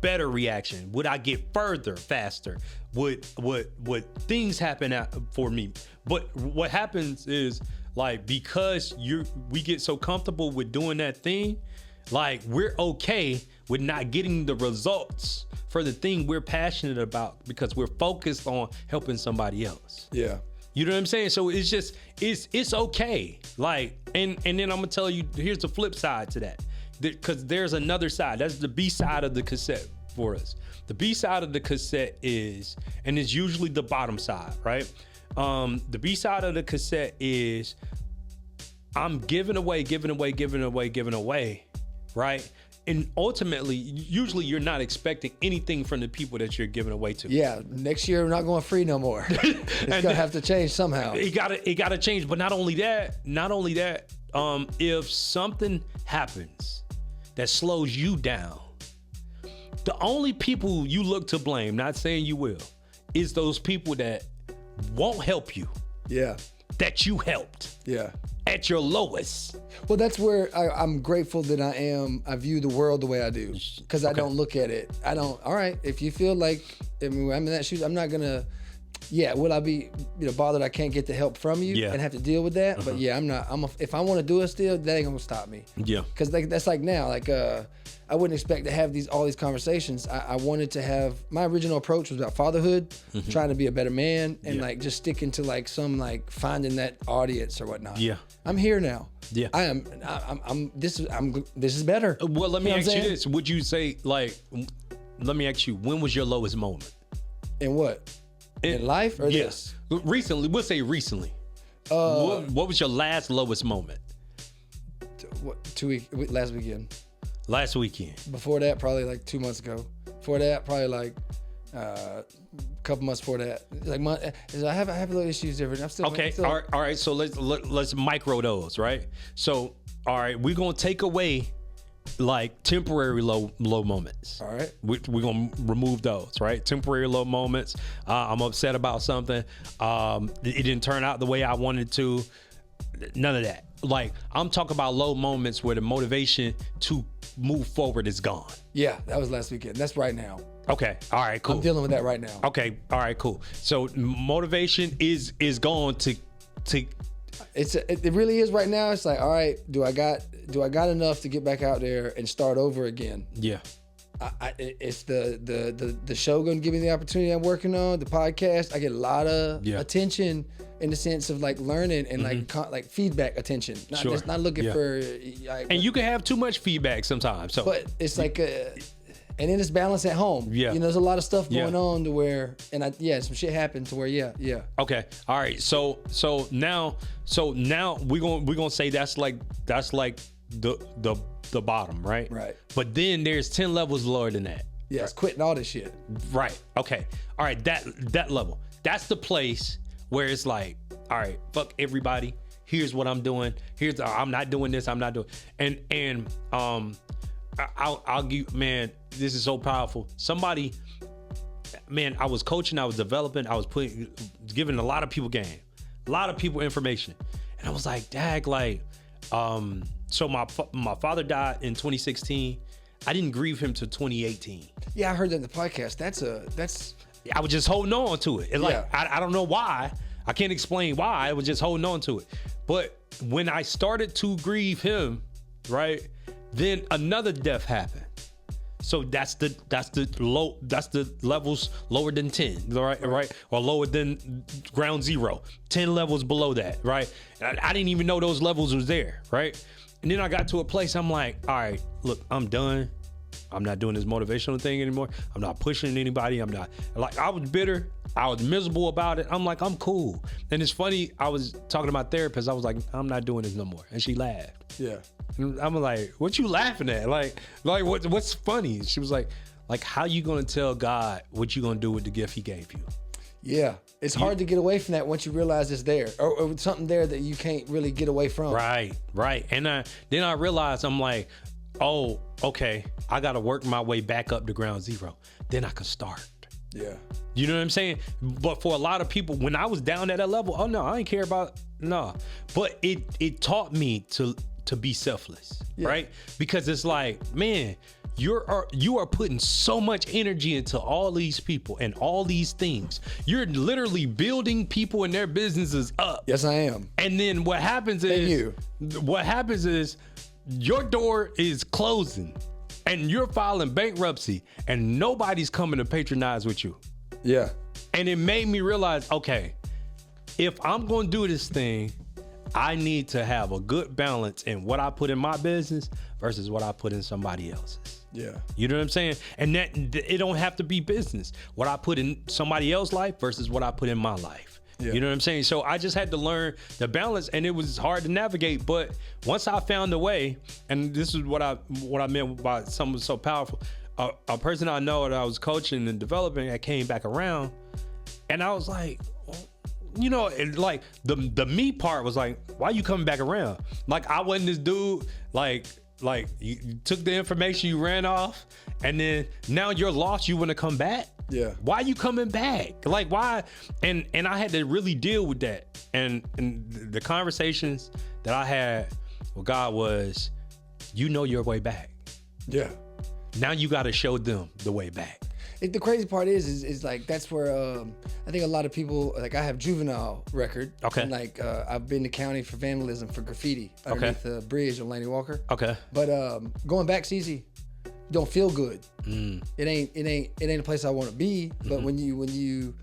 better reaction? Would I get further faster? Would things happen for me? But what happens is, like, because we get so comfortable with doing that thing, like we're okay with not getting the results for the thing we're passionate about because we're focused on helping somebody else. Yeah. You know what I'm saying? So it's just, it's okay. Like, and then I'm gonna tell you, here's the flip side to that. Because there's another side. That's the B side of the cassette for us. The B side of the cassette is, and it's usually the bottom side, right? The B side of the cassette is, I'm giving away, right? And ultimately, usually you're not expecting anything from the people that you're giving away to. Yeah, next year we're not going free no more. It's gonna have to change somehow. It gotta change. But not only that, if something happens that slows you down, the only people you look to blame, not saying you will, is those people that won't help you. Yeah. That you helped. Yeah. At your lowest. Well, that's where I'm grateful that I view the world the way I do, because I don't look at it. All right, if you feel like, I'm in that shoes, I'm not gonna, will I be, bothered I can't get the help from you and have to deal with that? But I'm not, if I want to do it still, that ain't gonna stop me. Yeah. Because that's like now, I wouldn't expect to have all these conversations. I wanted to have, my original approach was about fatherhood, trying to be a better man, and just sticking to finding that audience or whatnot. Yeah. I'm here now. Yeah. This is better. Well, let me ask you this. Would you say, let me ask you, when was your lowest moment? In what? In life or this? Recently, we'll say recently. What was your last lowest moment? Last weekend. Last weekend. Before that, probably 2 months ago. Before that, probably a couple months before that. I have little issues different. I'm still okay. All right. So let's micro those, right? So all right, we're gonna take away temporary low moments. All right. We're gonna remove those, right? Temporary low moments. I'm upset about something. It didn't turn out the way I wanted to. None of that. I'm talking about low moments where the motivation to move forward is gone. Yeah, that was last weekend. That's right now. Okay. All right, cool. I'm dealing with that right now. Okay. All right, cool. So motivation is gone to It really is right now. It's like, all right, do I got enough to get back out there and start over again? Yeah. It's the show going to give me the opportunity I'm working on, the podcast. I get a lot of attention in the sense of like learning and like feedback attention. Not just not looking for. And you can have too much feedback sometimes. So, but it's like, and then it's balance at home. Yeah, there's a lot of stuff going on to where, and some shit happened to where, Okay, all right. So now we're gonna say that's like the bottom, right? Right. But then there's 10 levels lower than that. Yeah, it's quitting all this shit. Right. Okay. All right. That level. That's the place where it's like, all right, fuck everybody. Here's what I'm doing. I'm not doing this. I'm not doing. And I'll give, man, this is so powerful. Somebody, man, I was coaching, I was developing, I was giving a lot of people game, a lot of people information. And I was like, dag, like, so my father died in 2016. I didn't grieve him till 2018. Yeah, I heard that in the podcast. I was just holding on to it. I don't know why. I can't explain why. I was just holding on to it. But when I started to grieve him, right, then another death happened. So that's the levels lower than 10, right? Or lower than ground zero. 10 levels below that, right? And I didn't even know those levels was there, right? And then I got to a place I'm like, all right, look, I'm done. I'm not doing this motivational thing anymore. I'm not pushing anybody. I'm not, like, I was bitter. I was miserable about it. I'm like, I'm cool. And it's funny, I was talking to my therapist. I was like, I'm not doing this no more. And she laughed. Yeah. And I'm like, what you laughing at? Like what's funny? She was like, how you gonna tell God what you gonna do with the gift he gave you? Yeah. It's hard to get away from that once you realize it's there, or something there that you can't really get away from. Right. And then I realized, I'm like, oh, okay, I got to work my way back up to ground zero. Then I can start. Yeah. You know what I'm saying? But for a lot of people, when I was down at that level, oh no, I ain't care about, no. But it taught me to be selfless, right? Because it's like, man, you are putting so much energy into all these people and all these things. You're literally building people and their businesses up. Yes, I am. And then what happens is your door is closing and you're filing bankruptcy and nobody's coming to patronize with you. Yeah. And it made me realize, okay, if I'm going to do this thing, I need to have a good balance in what I put in my business versus what I put in somebody else's. Yeah. You know what I'm saying? And that it don't have to be business. What I put in somebody else's life versus what I put in my life. Yeah. You know what I'm saying? So I just had to learn the balance, and it was hard to navigate. But once I found a way, and this is what I meant by something so powerful. A person I know that I was coaching and developing, I came back around, and I was like, you know, and like the me part was like, why you coming back around? Like I wasn't this dude. Like you took the information, you ran off, and then now you're lost. You want to come back? Yeah. Why you coming back? Like why? And I had to really deal with that. And the conversations that I had with God was, you know your way back. Yeah. Now you got to show them the way back. The crazy part is like that's where I think a lot of people, like I have juvenile record. Okay. And like I've been to county for vandalism for graffiti underneath the bridge on Laney Walker. Okay. But going back's easy. Don't feel good. It ain't a place I want to be. But when you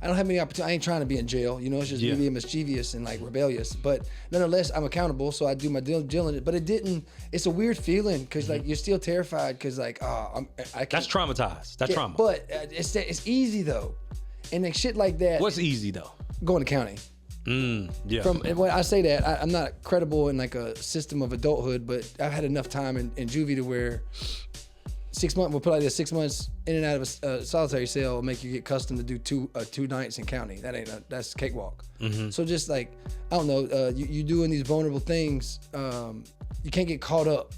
I don't have many opportunities. I ain't trying to be in jail. You know, it's just me being mischievous and like rebellious. But nonetheless, I'm accountable, so I do my diligence. But it's a weird feeling because like you're still terrified because like, I can't. That's traumatized. That's trauma. But it's easy though. And like shit like that. What's easy though? Going to county. Yeah. And when I say that, I'm not credible in like a system of adulthood, but I've had enough time in juvie to where 6 months, we'll put like this 6 months in and out of a solitary cell will make you get accustomed to do two nights in county. That's cakewalk. So just like, I don't know, you doing these vulnerable things, you can't get caught up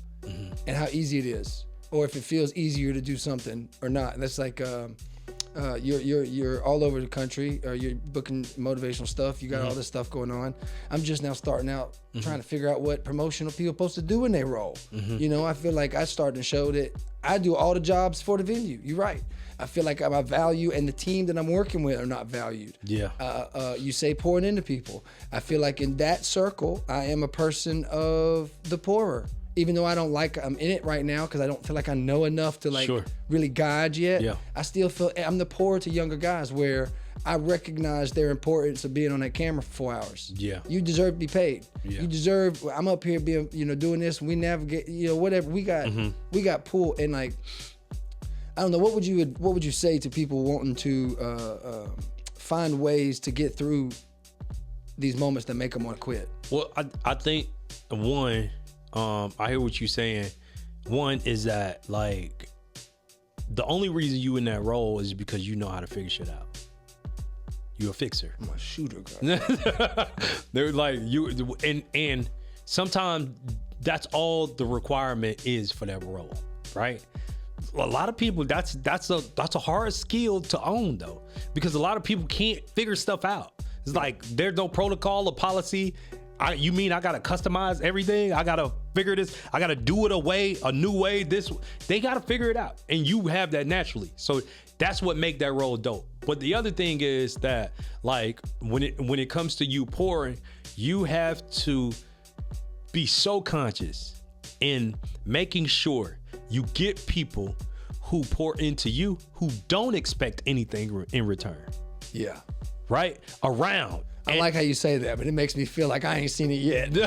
in how easy it is, or if it feels easier to do something or not. That's like, You're all over the country. You're booking motivational stuff. You got all this stuff going on. I'm just now starting out trying to figure out what promotional people are supposed to do in their role. You know, I feel like I started to show that I do all the jobs for the venue. You're right. I feel like my value and the team that I'm working with are not valued. Yeah. You say pouring into people. I feel like in that circle, I am a person of the poorer. Even though I'm in it right now because I don't feel like I know enough to really guide yet. Yeah. I still feel I'm the poorer to younger guys where I recognize their importance of being on that camera for 4 hours. Yeah. You deserve to be paid. Yeah. You deserve, I'm up here being, doing this. We navigate, whatever. We got pulled and like, I don't know, what would you say to people wanting to find ways to get through these moments that make them want to quit? Well, I think one, I hear what you're saying. One is that like the only reason you in that role is because you know how to figure shit out. You're a fixer. I'm a shooter guy. They're like you, and sometimes that's all the requirement is for that role, right? A lot of people, that's a hard skill to own though, because a lot of people can't figure stuff out. It's like there's no protocol or policy. You mean I gotta customize everything? I gotta figure this. I gotta do it a new way. They gotta figure it out, and you have that naturally. So that's what make that role dope. But the other thing is that, like, when it comes to you pouring, you have to be so conscious in making sure you get people who pour into you who don't expect anything in return. Yeah. Right? Around. I like how you say that, but it makes me feel like I ain't seen it yet.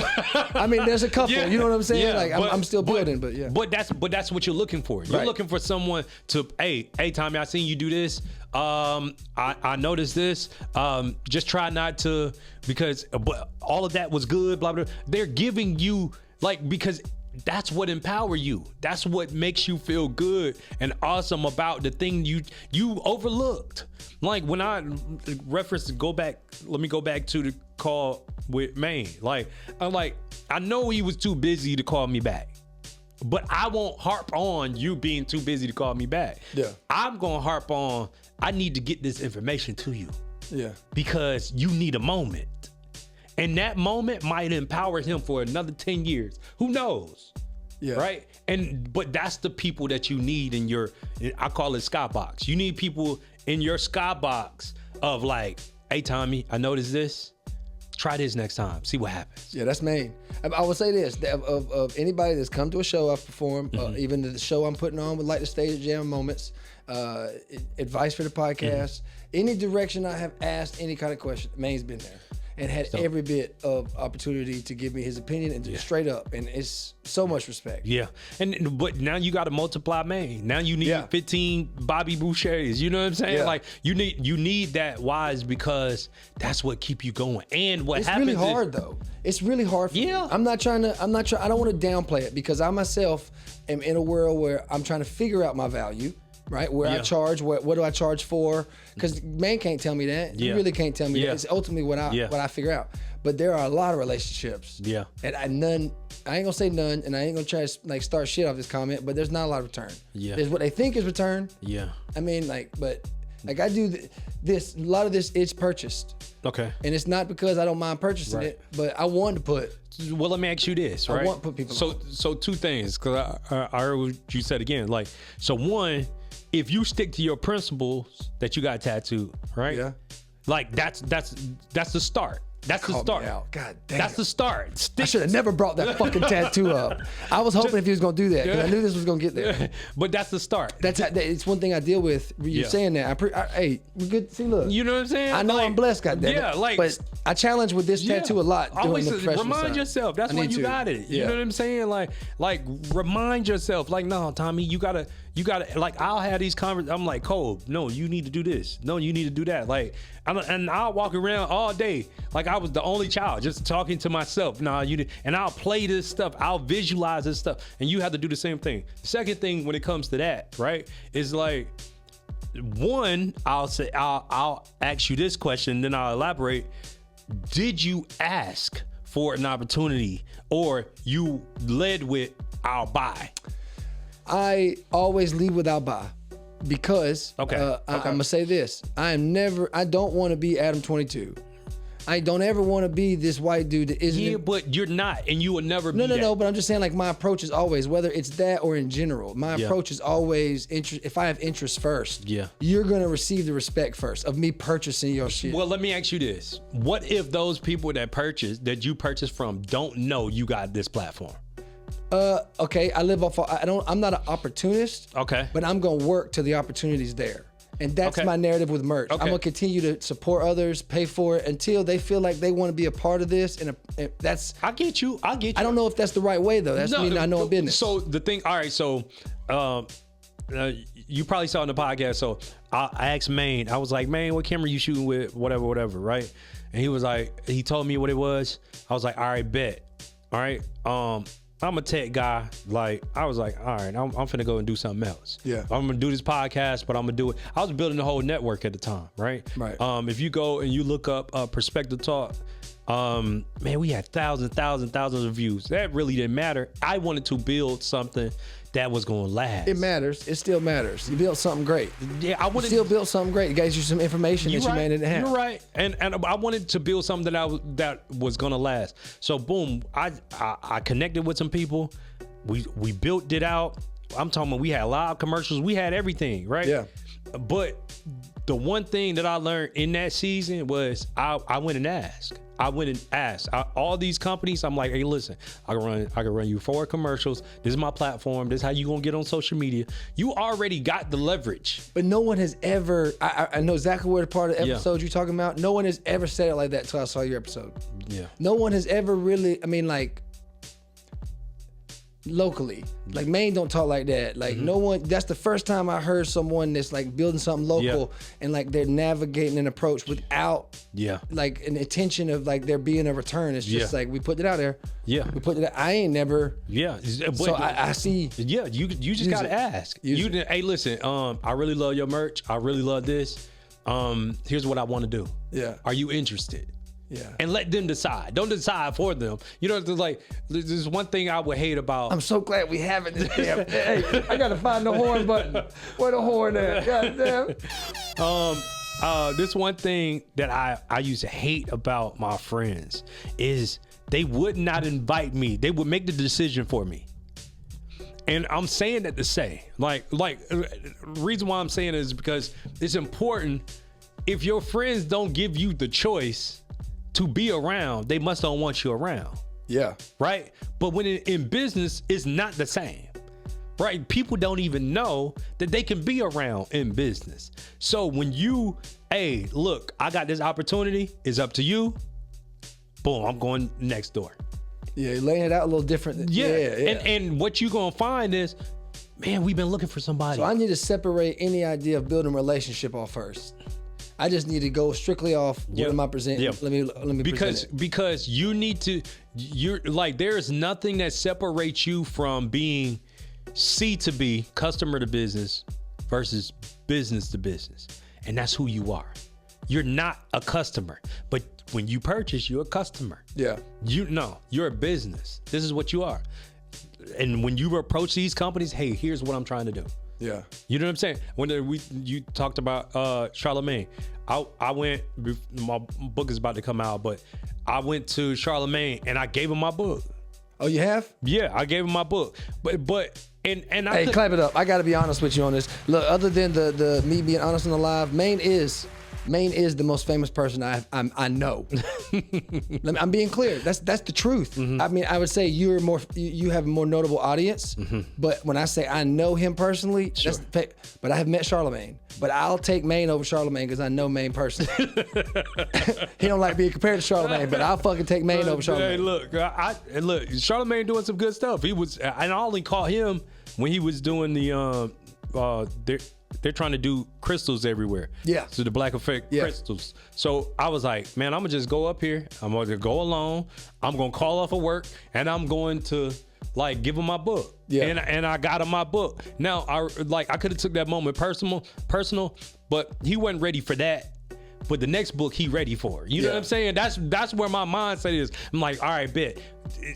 I mean, there's a couple, you know what I'm saying? Yeah, like I'm still building, but yeah. But that's what you're looking for. You're looking for someone to, hey, Tommy, I seen you do this. I noticed this. Just try not to, but all of that was good, blah, blah. They're giving you, like, because that's what empower you. That's what makes you feel good and awesome about the thing you overlooked. Like when I reference let me go back to the call with Maine. Like, I know he was too busy to call me back, but I won't harp on you being too busy to call me back. Yeah. I'm going to harp on, I need to get this information to you. Yeah. Because you need a moment. And that moment might empower him for another 10 years. Who knows? Yeah. Right? But that's the people that you need I call it skybox. You need people in your skybox of like, hey, Tommy, I noticed this. Try this next time. See what happens. Yeah, that's main. I would say this, of anybody that's come to a show I've performed, even the show I'm putting on with like the Stage Jam Moments, advice for the podcast, any direction I have asked any kind of question, Main's been there. And had every bit of opportunity to give me his opinion and straight up, and it's so much respect. Yeah, but now you got to multiply Maine. Now you need 15 Bobby Bouchers. You know what I'm saying? Yeah. Like you need that wise, because that's what keep you going. And it's really hard though. It's really hard for me. I'm not trying. I don't want to downplay it, because I myself am in a world where I'm trying to figure out my value. Right, where I charge, what do I charge for? Because man can't tell me that. You really can't tell me that. It's ultimately what I figure out. But there are a lot of relationships. Yeah. And I ain't gonna say none, and I ain't gonna try to like start shit off this comment, but there's not a lot of return. Yeah. There's what they think is return. Yeah. I mean, but I do this. A lot of this is purchased. Okay. And it's not because I don't mind purchasing it, but I want to put. Well, let me ask you this, right? I want to put people on. So two things, because I heard what you said again. Like, so one, if you stick to your principles that you got tattooed, right? Yeah. Like that's the start. That's the start. God damn. That's the start. I should have never brought that fucking tattoo up. I was hoping if he was gonna do that, because I knew this was gonna get there. But that's the start. It's one thing I deal with. You're saying that. Hey, we're good. See, look. You know what I'm saying? I know I'm blessed, goddamn. Yeah, like. But I challenge with this tattoo a lot. Always remind yourself. That's why you got it. You know what I'm saying? Like remind yourself. Like, no, Tommy, you gotta. Like, I'll have these conversations. I'm like, Cole, no, you need to do this. No, you need to do that. Like, and I'll walk around all day like I was the only child, just talking to myself. Nah, and I'll play this stuff. I'll visualize this stuff, and you have to do the same thing. Second thing, when it comes to that, right, is like, one, I'll ask you this question, then I'll elaborate. Did you ask for an opportunity, or you led with, I'll buy? I always lead with I'll buy. because I'm gonna say this: I don't want to be Adam 22. I don't ever want to be this white dude that isn't. Yeah, but you're not, and you will never be that. No. But I'm just saying, like, my approach is always, whether it's that or in general, my approach is always if I have interest first, you're gonna receive the respect first of me purchasing your shit. Well, let me ask you this: what if those people that you purchase from don't know you got this platform? Okay, I'm not an opportunist. Okay. But I'm gonna work till the opportunity's there. And that's my narrative with merch. I'm gonna continue to support others, pay for it until they feel like they want to be a part of this. And that's. I get you. I don't know if that's the right way though. That's me not knowing business. So the thing. All right. So, you probably saw in the podcast. So I asked Maine. I was like, Maine, what camera you shooting with? Whatever. Right. And he was like, he told me what it was. I was like, all right, bet. All right. I'm a tech guy. Like, I was like, all right, I'm finna go and do something else. Yeah. I'm gonna do this podcast, but I'm gonna do it. I was building the whole network at the time, right? Right. If you go and you look up Perspective Talk, man, we had thousands of views. That really didn't matter. I wanted to build something that was gonna last. It matters. It still matters. You built something great. Yeah, I wanted still built something great. It gave you some information that you may not have. You're right. And I wanted to build something that was gonna last. So boom, I connected with some people. We built it out. I'm talking about we had live commercials. We had everything, right? Yeah. But the one thing that I learned in that season was I went and asked. All these companies. I'm like, hey, listen, I can run you 4 commercials. This is my platform. This is how you gonna get on social media. You already got the leverage. But no one has ever. I know exactly where the part of the episode you're talking about. No one has ever said it like that until I saw your episode. Yeah. No one has ever really. I mean, like, locally, like Maine don't talk like that. Like no one. That's the first time I heard someone that's like building something local and like they're navigating an approach without like an intention of like there being a return. It's just like we put it out there. Yeah, we put it. I ain't never. Yeah. So I see. Yeah, you just gotta ask. Hey, listen. I really love your merch. I really love this. Here's what I want to do. Yeah. Are you interested? Yeah. And let them decide. Don't decide for them. You know, there's one thing I would hate about. I'm so glad we have it this damn. Hey, I gotta find the horn button. Where the horn at? God damn. This one thing that I used to hate about my friends is they would not invite me. They would make the decision for me. And I'm saying that to say, like, reason why I'm saying it is because it's important. If your friends don't give you the choice to be around, they must don't want you around. Yeah. Right? But when in business, it's not the same. Right? People don't even know that they can be around in business. So when you, hey, look, I got this opportunity, it's up to you. Boom, I'm going next door. Yeah, laying it out a little different. Yeah. And what you're gonna find is, man, we've been looking for somebody. So I need to separate any idea of building a relationship off first. I just need to go strictly off what am I presenting. Yep. Let me because you need to. You're like, there's nothing that separates you from being C to B, customer to business, versus business to business, and that's who you are. You're not a customer, but when you purchase, you're a customer. Yeah. You're a business. This is what you are. And when you approach these companies, hey, here's what I'm trying to do. Yeah. You know what I'm saying? When you talked about Charlemagne, I went, my book is about to come out, but I went to Charlemagne and I gave him my book. Oh, you have? Yeah, I gave him my book. But and I hey, clap it up. I got to be honest with you on this. Look, other than the me being honest on the live, Maine is the most famous person I know. I'm being clear. That's the truth. Mm-hmm. I mean, I would say you have a more notable audience. Mm-hmm. But when I say I know him personally, sure. But I have met Charlemagne. But I'll take Maine over Charlemagne because I know Maine personally. He don't like being compared to Charlemagne, but I'll fucking take Maine over Charlemagne. Hey, look, Charlemagne doing some good stuff. And I only caught him when he was doing the they're trying to do crystals everywhere. Yeah. So the black effect crystals. So I was like, man, I'm gonna just go up here. I'm gonna go alone. I'm gonna call off of work and I'm going to like give him my book. Yeah. And I got him my book. Now I could have took that moment personal, but he wasn't ready for that. But the next book he ready for. You know what I'm saying? That's where my mindset is. I'm like, all right, bet.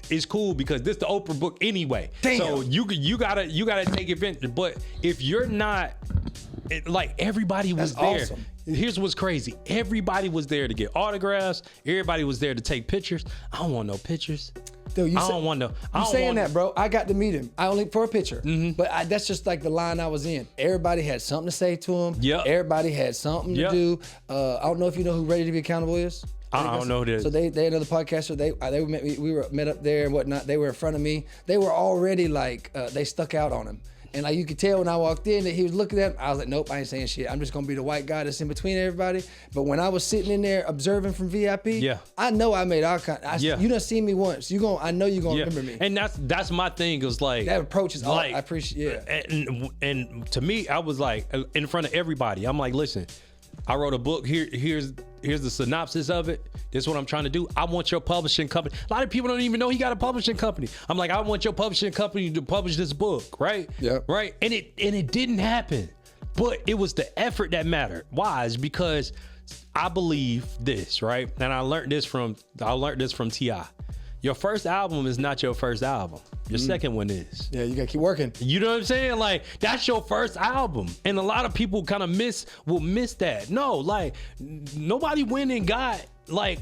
It's cool because this the Oprah book anyway. Damn. So you gotta take advantage. But if you're not like everybody was there. Awesome. Here's what's crazy. Everybody was there to get autographs. Everybody was there to take pictures. I don't want no pictures. Dude, I don't want no. You saying that, bro? I got to meet him. I only for a picture, but that's just like the line I was in. Everybody had something to say to him. Yep. Everybody had something to do. I don't know if you know who Ready to Be Accountable is. I don't know this. So they another podcaster. We were met up there and whatnot. They were in front of me. They were already like they stuck out on him. And like you could tell when I walked in that he was looking at him. I was like, nope, I ain't saying shit. I'm just gonna be the white guy that's in between everybody. But when I was sitting in there observing from VIP, I know I made eye contact. You done seen me once. I know you gonna remember me. And that's my thing. Is like that approach is like, I appreciate. Yeah. And to me, I was like in front of everybody. I'm like, listen, I wrote a book. Here's the synopsis of it. This is what I'm trying to do. I want your publishing company. A lot of people don't even know he got a publishing company. I'm like, I want your publishing company to publish this book, right? Yeah. Right. And it didn't happen. But it was the effort that mattered. Why? It's because I believe this, right? And I learned this from T.I. Your first album is not your first album. Your second one is. Yeah, you gotta keep working. You know what I'm saying? Like, that's your first album. And a lot of people kind of will miss that. No, like, nobody went and got his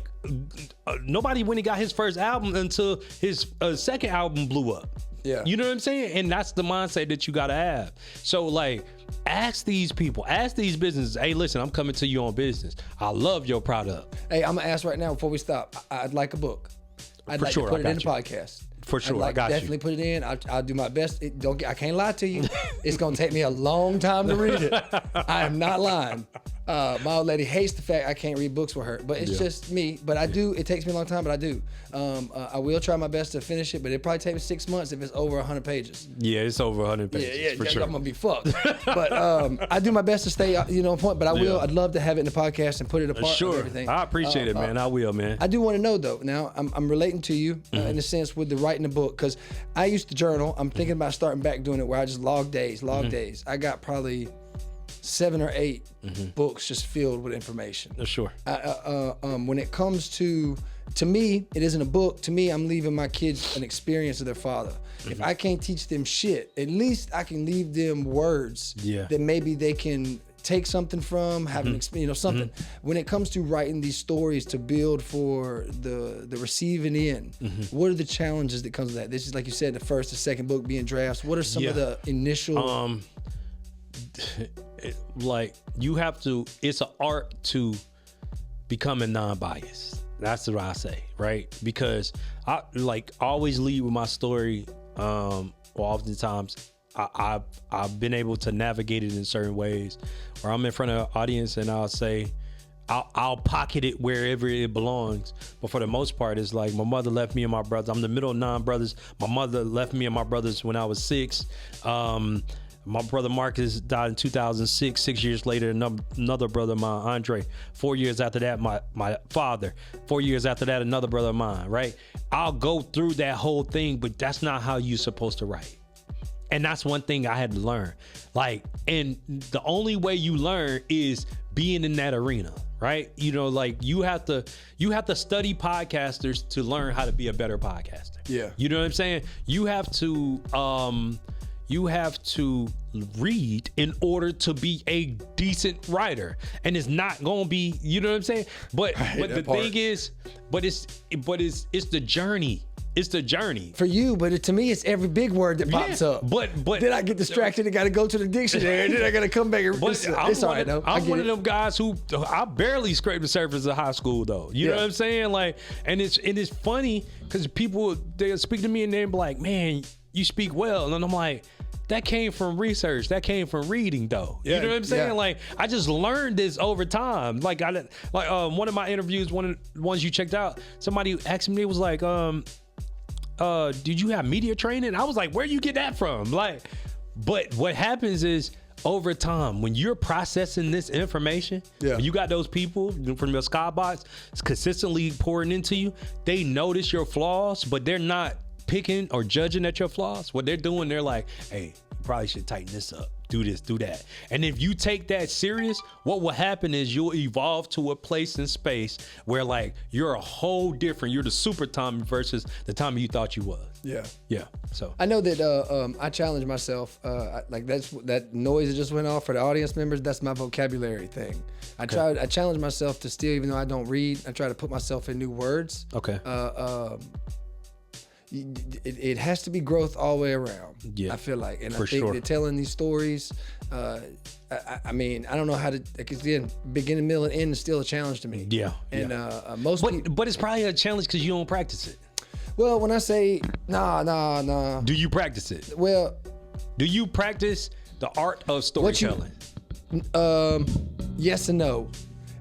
first album until his second album blew up. Yeah. You know what I'm saying? And that's the mindset that you gotta have. So like, ask these people, ask these businesses, hey, listen, I'm coming to you on business. I love your product. Hey, I'm gonna ask right now before we stop. I'd like a book. I'd like to put it in the podcast. For sure, I got definitely put it in. I'll do my best. I can't lie to you. It's gonna take me a long time to read it. I am not lying. My old lady hates the fact I can't read books with her, but it's just me. But I do. It takes me a long time, but I do. I will try my best to finish it, but it probably take me 6 months if it's over 100 pages. Yeah, it's over 100 pages. Yeah, for sure. I'm gonna be fucked. But I do my best to stay, on point. But I will. I'd love to have it in the podcast and put it apart. Sure, and everything. I appreciate it, man. I will, man. I do want to know though. Now I'm relating to you in a sense with the writing the book because I used to journal. I'm thinking about starting back doing it where I just log days. I got probably 7 or 8 books just filled with information. Sure. When it comes to me, it isn't a book. To me, I'm leaving my kids an experience of their father. If I can't teach them shit, at least I can leave them words that maybe they can take something from, have an experience, something. When it comes to writing these stories to build for the receiving end, what are the challenges that comes with that? This is like you said, the first, the second book being drafts. What are some of the initial? Like you have to. It's an art to becoming non-biased. That's what I say, right? Because I always lead with my story. Oftentimes, I've been able to navigate it in certain ways, where I'm in front of an audience and I'll say, I'll pocket it wherever it belongs. But for the most part, it's like my mother left me and my brothers. I'm the middle of 9 brothers. My mother left me and my brothers when I was 6. My brother Marcus died in 2006. 6 years later, another brother of mine, Andre. 4 years after that, my father. 4 years after that, another brother of mine, right? I'll go through that whole thing, but that's not how you're supposed to write. And that's one thing I had to learn. Like, and the only way you learn is being in that arena, right? Like you have to study podcasters to learn how to be a better podcaster. Yeah. You know what I'm saying? You have to read in order to be a decent writer. And it's not gonna be, you know what I'm saying? But the thing is, it's the journey. It's the journey for you, but to me, it's every big word that pops up. But then I get distracted and got to go to the dictionary, and then I got to come back. It's all right though. I'm one of them guys who I barely scraped the surface of high school though. You know what I'm saying? Like, and it's funny because people they speak to me and they're like, "Man, you speak well," and I'm like, that came from research. That came from reading, though. You know what I'm saying? Like, I just learned this over time. Like, one of my interviews, one of the ones you checked out, somebody asked me, it was like, did you have media training? I was like, where you get that from? Like, but what happens is over time, when you're processing this information, when you got those people from your skybox consistently pouring into you, they notice your flaws, but they're not picking or judging at your flaws. What they're doing, they're like, hey, probably should tighten this up, do this, do that. And if you take that serious, what will happen is you'll evolve to a place in space where like you're a whole different, you're the super Tommy versus the Tommy you thought you was. Yeah. Yeah. So I know that I challenge myself. Like that noise that just went off for the audience members. That's my vocabulary thing. I challenge myself to still, even though I don't read, I try to put myself in new words. Okay. It has to be growth all the way around. Yeah, I feel like, and for I think sure. that telling these stories, I mean, I don't know how to. Because again, beginning, middle, and end is still a challenge to me. Yeah, and yeah. Most people, but it's probably a challenge because you don't practice it. well, when I say nah, Do you practice it? well, Do you practice the art of storytelling? yes and no.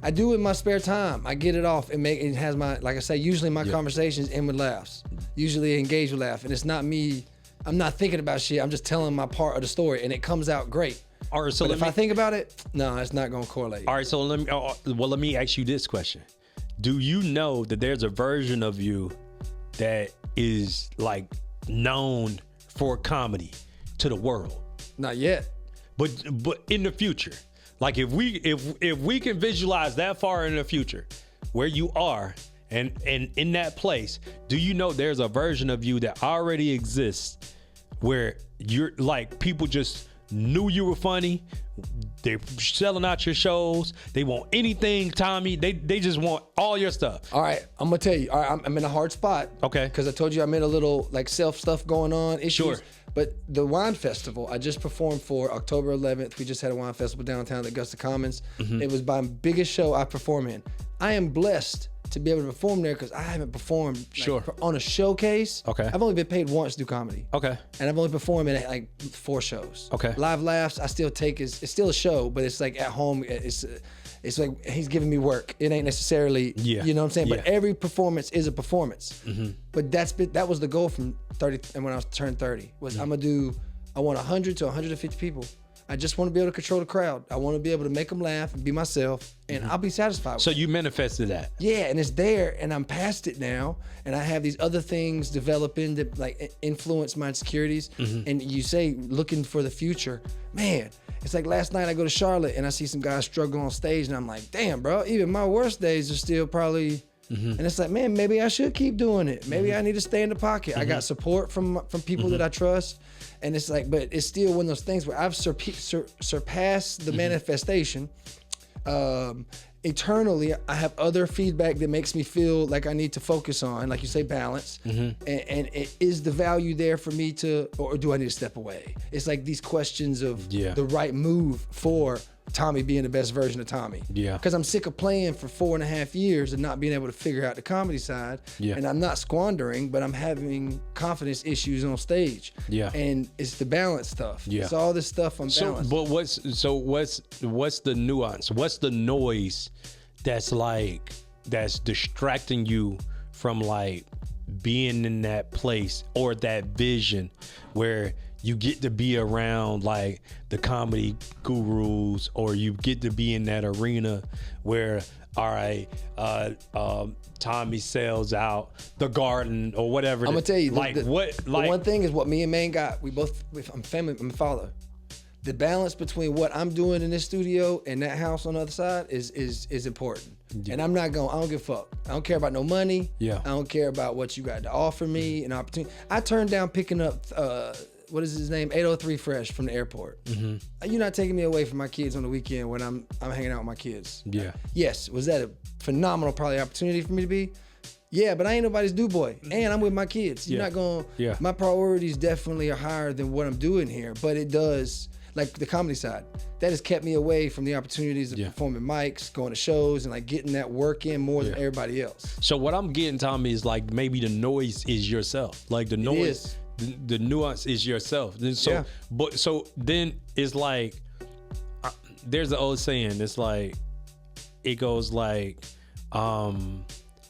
I do it in my spare time. I get it off and it has my, like I say, usually my conversations end with laughs. Usually engage with laugh. And it's not me, I'm not thinking about shit. I'm just telling my part of the story and it comes out great. All right, so But if I think about it, no, it's not going to correlate. All right, so let me ask you this question. Do you know that there's a version of you that is like known for comedy to the world? Not yet. But in the future, like if we can visualize that far in the future where you are and in that place, do you know there's a version of you that already exists where you're like, people just knew you were funny, they're selling out your shows, they want anything Tommy, they just want all your stuff? All right, I'm gonna tell you. All right, I'm in a hard spot. Okay. Because I told you I'm in a little like self stuff going on, issues. Sure. But the wine festival I just performed for October 11th. We just had a wine festival downtown at Augusta Commons. Mm-hmm. It was my biggest show I perform in. I am blessed to be able to perform there because I haven't performed on a showcase. Okay. I've only been paid once to do comedy. Okay. And I've only performed in like 4 shows. Okay. Live laughs, I still take it's still a show, but it's like at home. It's like he's giving me work. It ain't necessarily, you know what I'm saying? Yeah. But every performance is a performance. Mm-hmm. But that was the goal from 30, and when I was turned 30, was I want 100 to 150 people. I just want to be able to control the crowd. I want to be able to make them laugh and be myself, and I'll be satisfied with So it. you manifested that. Yeah, and it's there, and I'm past it now, and I have these other things developing that like influence my insecurities. And you say looking for the future, man. It's like last night I go to Charlotte and I see some guys struggle on stage, and I'm like, damn, bro. Even my worst days are still probably. And it's like, man, maybe I should keep doing it. Maybe I need to stay in the pocket. I got support from people that I trust, and it's like, but it's still one of those things where I've surpassed the manifestation. Eternally, I have other feedback that makes me feel like I need to focus on, like you say, balance. And is the value there for me to, or do I need to step away? It's like these questions of the right move for Tommy being the best version of Tommy. Yeah. Because I'm sick of playing for 4.5 years and not being able to figure out the comedy side. Yeah. And I'm not squandering, but I'm having confidence issues on stage. Yeah. And it's the balance stuff. Yeah. It's all this stuff on balance. But what's the nuance? What's the noise that's distracting you from like being in that place or that vision where you get to be around like the comedy gurus, or you get to be in that arena where, all right, Tommy sells out the Garden or whatever. I'm gonna tell you, the one thing is what me and Maine got. I'm family, I'm father. The balance between what I'm doing in this studio and that house on the other side is important. Yeah. And I don't give a fuck. I don't care about no money. Yeah. I don't care about what you got to offer me, an opportunity. I turned down picking up what is his name? 803 Fresh from the airport. You're not taking me away from my kids on the weekend when I'm hanging out with my kids. Yeah. Yes. Was that a phenomenal probably opportunity for me to be? Yeah, but I ain't nobody's do boy, and I'm with my kids. You're not going. Yeah. My priorities definitely are higher than what I'm doing here, but it does, like the comedy side, that has kept me away from the opportunities of performing mics, going to shows, and like getting that work in more than everybody else. So what I'm getting, Tommy, is like maybe the noise is yourself. Like the noise, the nuance is yourself. So, so then it's like, there's the old saying. It's like, it goes like,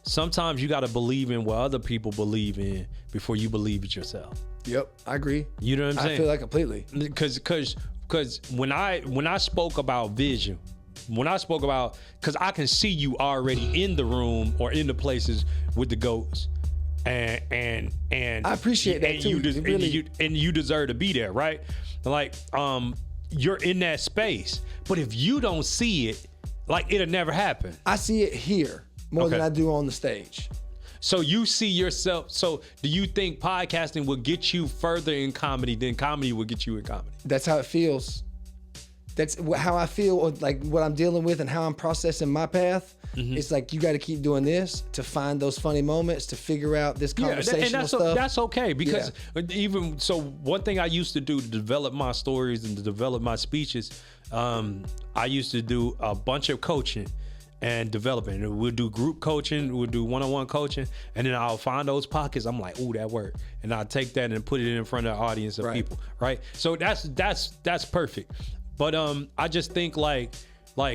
sometimes you got to believe in what other people believe in before you believe it yourself. Yep, I agree. You know what I'm saying? I feel like completely. Because when I spoke about vision, because I can see you already in the room or in the places with the goats, and I appreciate that too. You deserve to be there, right? Like, you're in that space, but if you don't see it, like, it'll never happen. I see it here more than I do on the stage. So you see yourself. So do you think podcasting will get you further in comedy than comedy will get you in comedy? That's how it feels. That's how I feel, like what I'm dealing with and how I'm processing my path. It's like, you got to keep doing this to find those funny moments, to figure out this conversational stuff. That's okay, because even so, one thing I used to do to develop my stories and to develop my speeches, I used to do a bunch of coaching and developing. We'll do group coaching, we'll do one-on-one coaching, and then I'll find those pockets. I'm like, ooh, that worked, and I'll take that and put it in front of the audience of people, right? So that's perfect. But I just think like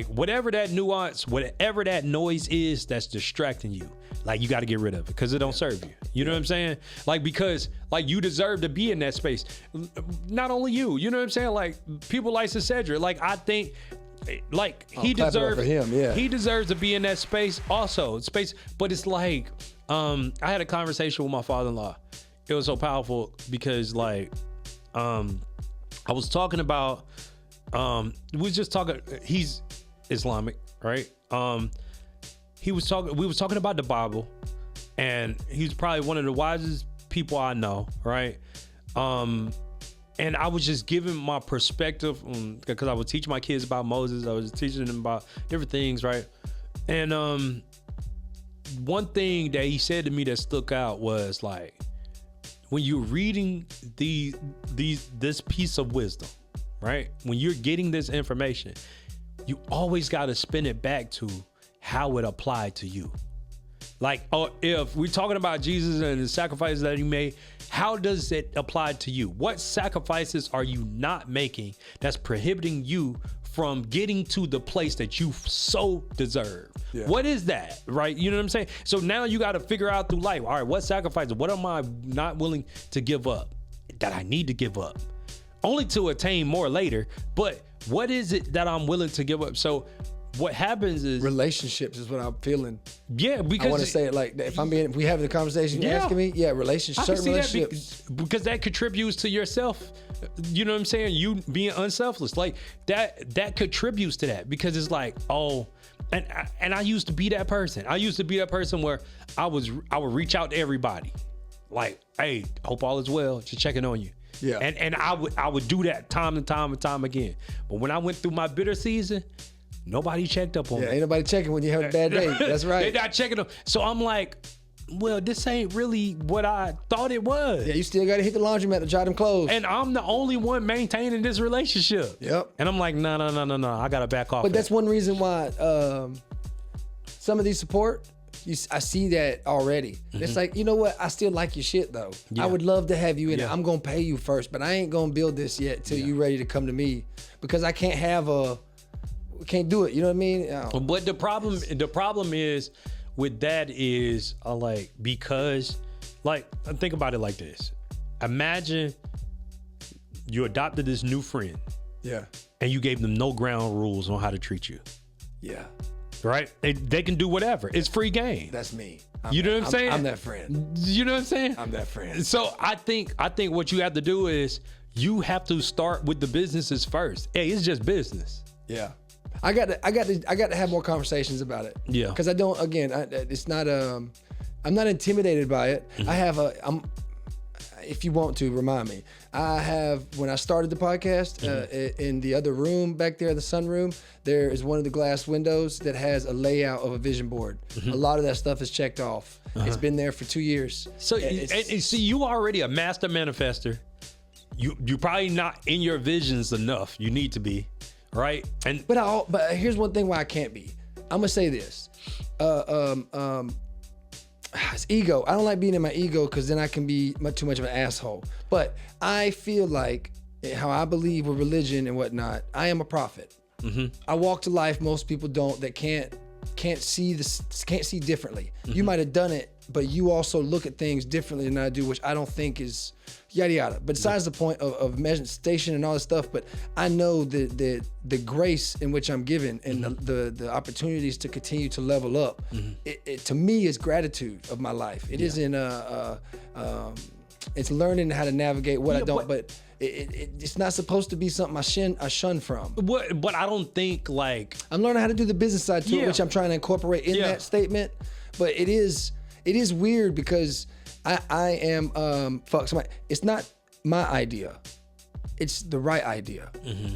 whatever that nuance, whatever that noise is that's distracting you, like, you got to get rid of it, because it don't serve you. You know what I'm saying? Like, because like, you deserve to be in that space. Not only you know what I'm saying? Like, people like Cedric, like, I think, like, he deserves he deserves to be in that space also. But it's like, I had a conversation with my father-in-law. It was so powerful because, like, I was talking about, we was just talking, he's Islamic, right? We was talking about the Bible, and he's probably one of the wisest people I know, right? And I was just giving my perspective, because I would teach my kids about Moses. I was teaching them about different things, right? And one thing that he said to me that stuck out was, like, when you're reading this piece of wisdom, right? When you're getting this information, you always got to spin it back to how it applied to you. Like, if we're talking about Jesus and the sacrifices that he made, how does it apply to you? What sacrifices are you not making that's prohibiting you from getting to the place that you so deserve? Yeah. What is that, right? You know what I'm saying? So now you got to figure out through life, all right, what sacrifices, what am I not willing to give up that I need to give up? Only to attain more later, but what is it that I'm willing to give up? So what happens is, relationships is what I'm feeling. Yeah, because I want to say it like that. If we having the conversation you're asking me, relationships, certain relationships, because that contributes to yourself. You know what I'm saying? You being unselfless, like that contributes to that, because it's like, and I used to be that person. I used to be that person where I would reach out to everybody, like, hey, hope all is well, just checking on you. Yeah. And I would do that time and time again. But when I went through my bitter season, nobody checked up on me. Ain't nobody checking when you have a bad day. That's right. They're not checking them. So I'm like, well, this ain't really what I thought it was. Yeah, you still got to hit the laundromat to dry them clothes. And I'm the only one maintaining this relationship. Yep. And I'm like, no. I got to back off. But that's one reason why some of these support, I see that already. It's like, you know what? I still like your shit, though. Yeah. I would love to have you in it. I'm going to pay you first, but I ain't going to build this yet till you ready to come to me, because I can't can't do it. You know what I mean? But the problem is with that is because, like, think about it like this. Imagine you adopted this new friend. Yeah. And you gave them no ground rules on how to treat you. Yeah. Right? They can do whatever. It's free game. That's me. You know what I'm saying? I'm that friend. You know what I'm saying? I'm that friend. So I think what you have to do is you have to start with the businesses first. Hey, it's just business. Yeah. I got to have more conversations about it. Yeah. Because I don't. Again, it's not. I'm not intimidated by it. Mm-hmm. If you want to remind me, I have, when I started the podcast, in the other room back there, the sunroom, there is one of the glass windows that has a layout of a vision board. Mm-hmm. A lot of that stuff is checked off. It's been there for 2 years. So and see, you already a master manifester. You probably not in your visions enough. You need to be. Right. But here's one thing why I can't be. I'm gonna say this. It's ego. I don't like being in my ego, because then I can be too much of an asshole. But I feel like, how I believe with religion and whatnot, I am a prophet. Mm-hmm. I walk to life most people don't, that can't can't see differently. You might have done it, but you also look at things differently than I do, which I don't think is yada yada. But besides the point of measurement station and all this stuff, but I know the grace in which I'm given and the opportunities to continue to level up. It to me is gratitude of my life. It isn't it's learning how to navigate what I don't, but it's not supposed to be something I shun from. But I don't think like I'm learning how to do the business side to it, which I'm trying to incorporate in that statement. But it is weird because I am fuck somebody. It's not my idea. It's the right idea.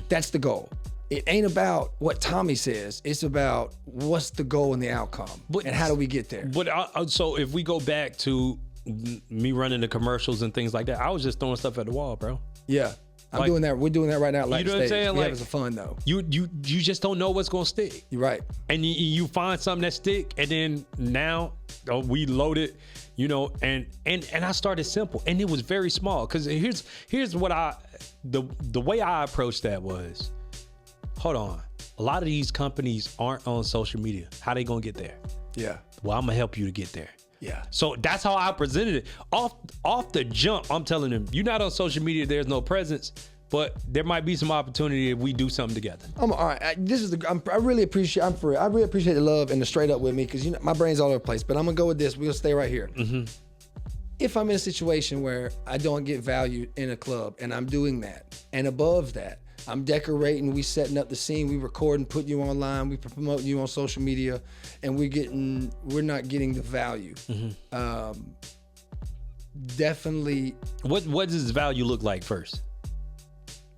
That's the goal. It ain't about what Tommy says. It's about what's the goal and the outcome, and how do we get there. But so if we go back to me running the commercials and things like that, I was just throwing stuff at the wall, bro. Yeah, I'm doing that. We're doing that right now. Like, you know what I'm saying? We like, having some fun though. You just don't know what's gonna stick. You're right. And you find something that stick, and then now we load it, you know. And I started simple, and it was very small. Cause here's what the way I approached that was, hold on. A lot of these companies aren't on social media. How they gonna get there? Yeah. Well, I'm gonna help you to get there. Yeah. So that's how I presented it. Off the jump, I'm telling them, you're not on social media, there's no presence, but there might be some opportunity if we do something together. All right. I really appreciate the love and the straight up with me, because my brain's all over the place. But I'm gonna go with this. We're gonna stay right here. If I'm in a situation where I don't get value in a club, and I'm doing that, and above that, I'm decorating, we setting up the scene, we recording, putting you online, we promoting you on social media, and we're not getting the value. Definitely. What does value look like first?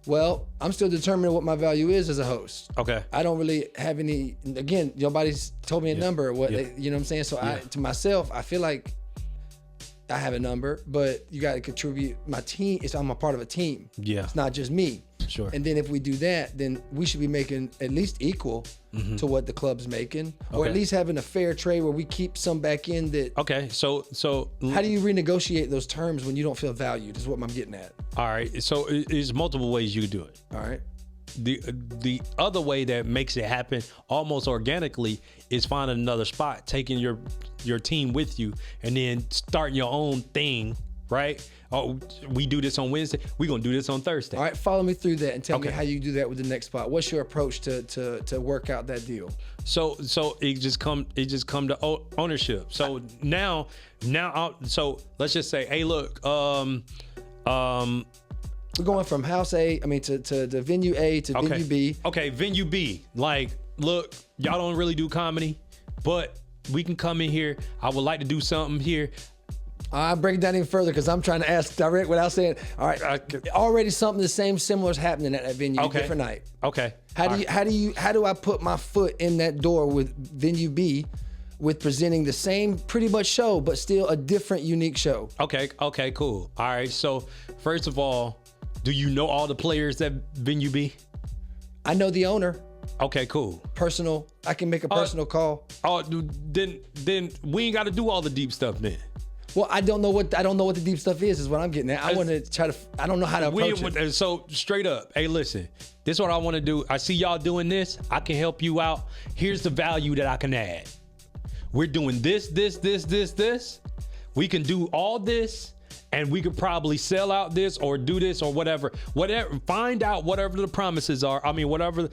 Well, I'm still determining what my value is as a host. Okay. I don't really have any. Again, nobody's told me a number. You know what I'm saying? So to myself, I feel like I have a number, but you got to contribute. My team, I'm a part of a team. Yeah. It's not just me. Sure. And then if we do that, then we should be making at least equal to what the club's making, or at least having a fair trade where we keep some back in that. Okay. So how do you renegotiate those terms when you don't feel valued? Is what I'm getting at. All right. So there's multiple ways you could do it. All right. The other way that makes it happen almost organically is finding another spot, taking your team with you, and then starting your own thing, right? Oh, we do this on Wednesday, we're gonna do this on Thursday. All right, follow me through that and tell me how you do that with the next spot. What's your approach to work out that deal? So it just come to ownership. So now so let's just say, hey, look, we're going from house A, to venue A to venue B. Okay, venue B. Like, look, y'all don't really do comedy, but we can come in here. I would like to do something here. I'll break it down even further because I'm trying to ask direct without saying, all right, already something similar is happening at that venue, different night. Okay. How do I put my foot in that door with venue B with presenting the same pretty much show, but still a different, unique show? Okay, cool. All right, so first of all, do you know all the players at venue B? I know the owner. Okay, cool. Personal, I can make a personal call. Oh, then we ain't got to do all the deep stuff then. Well, I don't know what the deep stuff is what I'm getting at. I want to try to. I don't know how to approach it. So straight up, hey, listen, this is what I want to do. I see y'all doing this. I can help you out. Here's the value that I can add. We're doing this. We can do all this, and we could probably sell out this or do this or whatever. Find out whatever the promises are. Whatever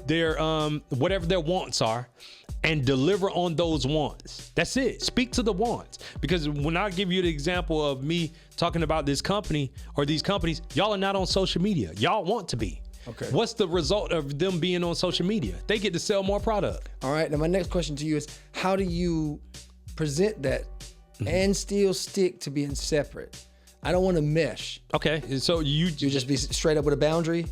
their wants are, and deliver on those wants. That's it. Speak to the wants. Because when I give you the example of me talking about this company or these companies, y'all are not on social media. Y'all want to be. Okay. What's the result of them being on social media? They get to sell more product. All right. Now my next question to you is, how do you present that and still stick to being separate? I don't want to mesh. Okay. So you just be straight up with a boundary?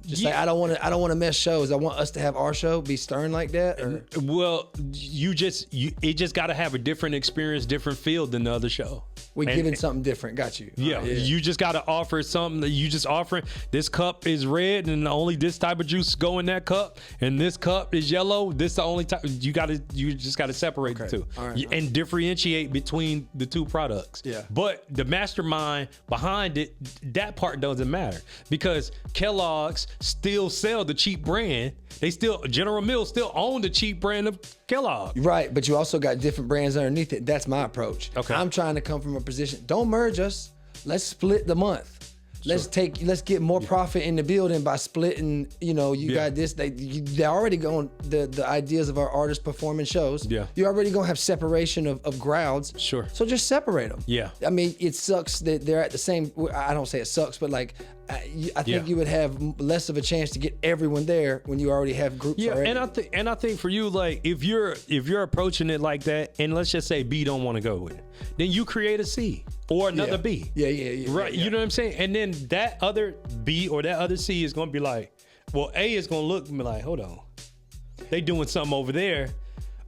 Just say, I don't want to mess shows. I want us to have our show, be stern like that? Or? Well, it just got to have a different experience, different feel than the other show. We're giving something different. Got you. Yeah, you just got to offer something that you just offering. This cup is red, and only this type of juice go in that cup, and this cup is yellow. This the only type. You just got to separate the two, and differentiate between the two products. Yeah. But the mastermind behind it, that part doesn't matter, because Kellogg's still sell the cheap brand. General Mills still own the cheap brand of Kellogg. Right, but you also got different brands underneath it. That's my approach. Okay. I'm trying to come from a position. Don't merge us. Let's split the month. Let's get more profit in the building by splitting. Got this. They're already going the ideas of our artists performing shows. Yeah. You're already gonna have separation of crowds. Sure. So just separate them. Yeah. I mean, it sucks that they're at the same. I don't say it sucks, but like, I think you would have less of a chance to get everyone there when you already have groups. Already. and I think for you, like, if you're approaching it like that, and let's just say B don't want to go with it, then you create a C or another B. Yeah. Right. Yeah. You know what I'm saying? And then that other B or that other C is going to be like, well, A is going to look and be like, hold on, they doing something over there.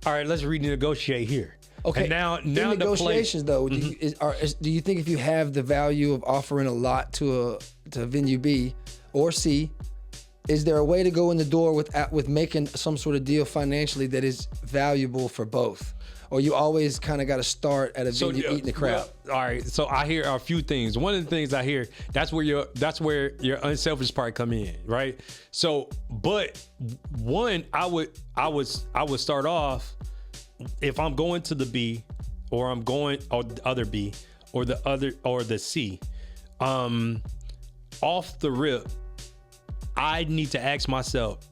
All right, let's renegotiate here. Okay. And now in negotiations though, do you think if you have the value of offering a lot to venue B or C, is there a way to go in the door with making some sort of deal financially that is valuable for both? Or you always kind of got to start at a venue eating the crowd? All right. So I hear a few things. One of the things I hear, that's where your unselfish part come in, right? So, but one, I would start off, if I'm going to the B, or I'm going or the other B, or the C, off the rip, I need to ask myself,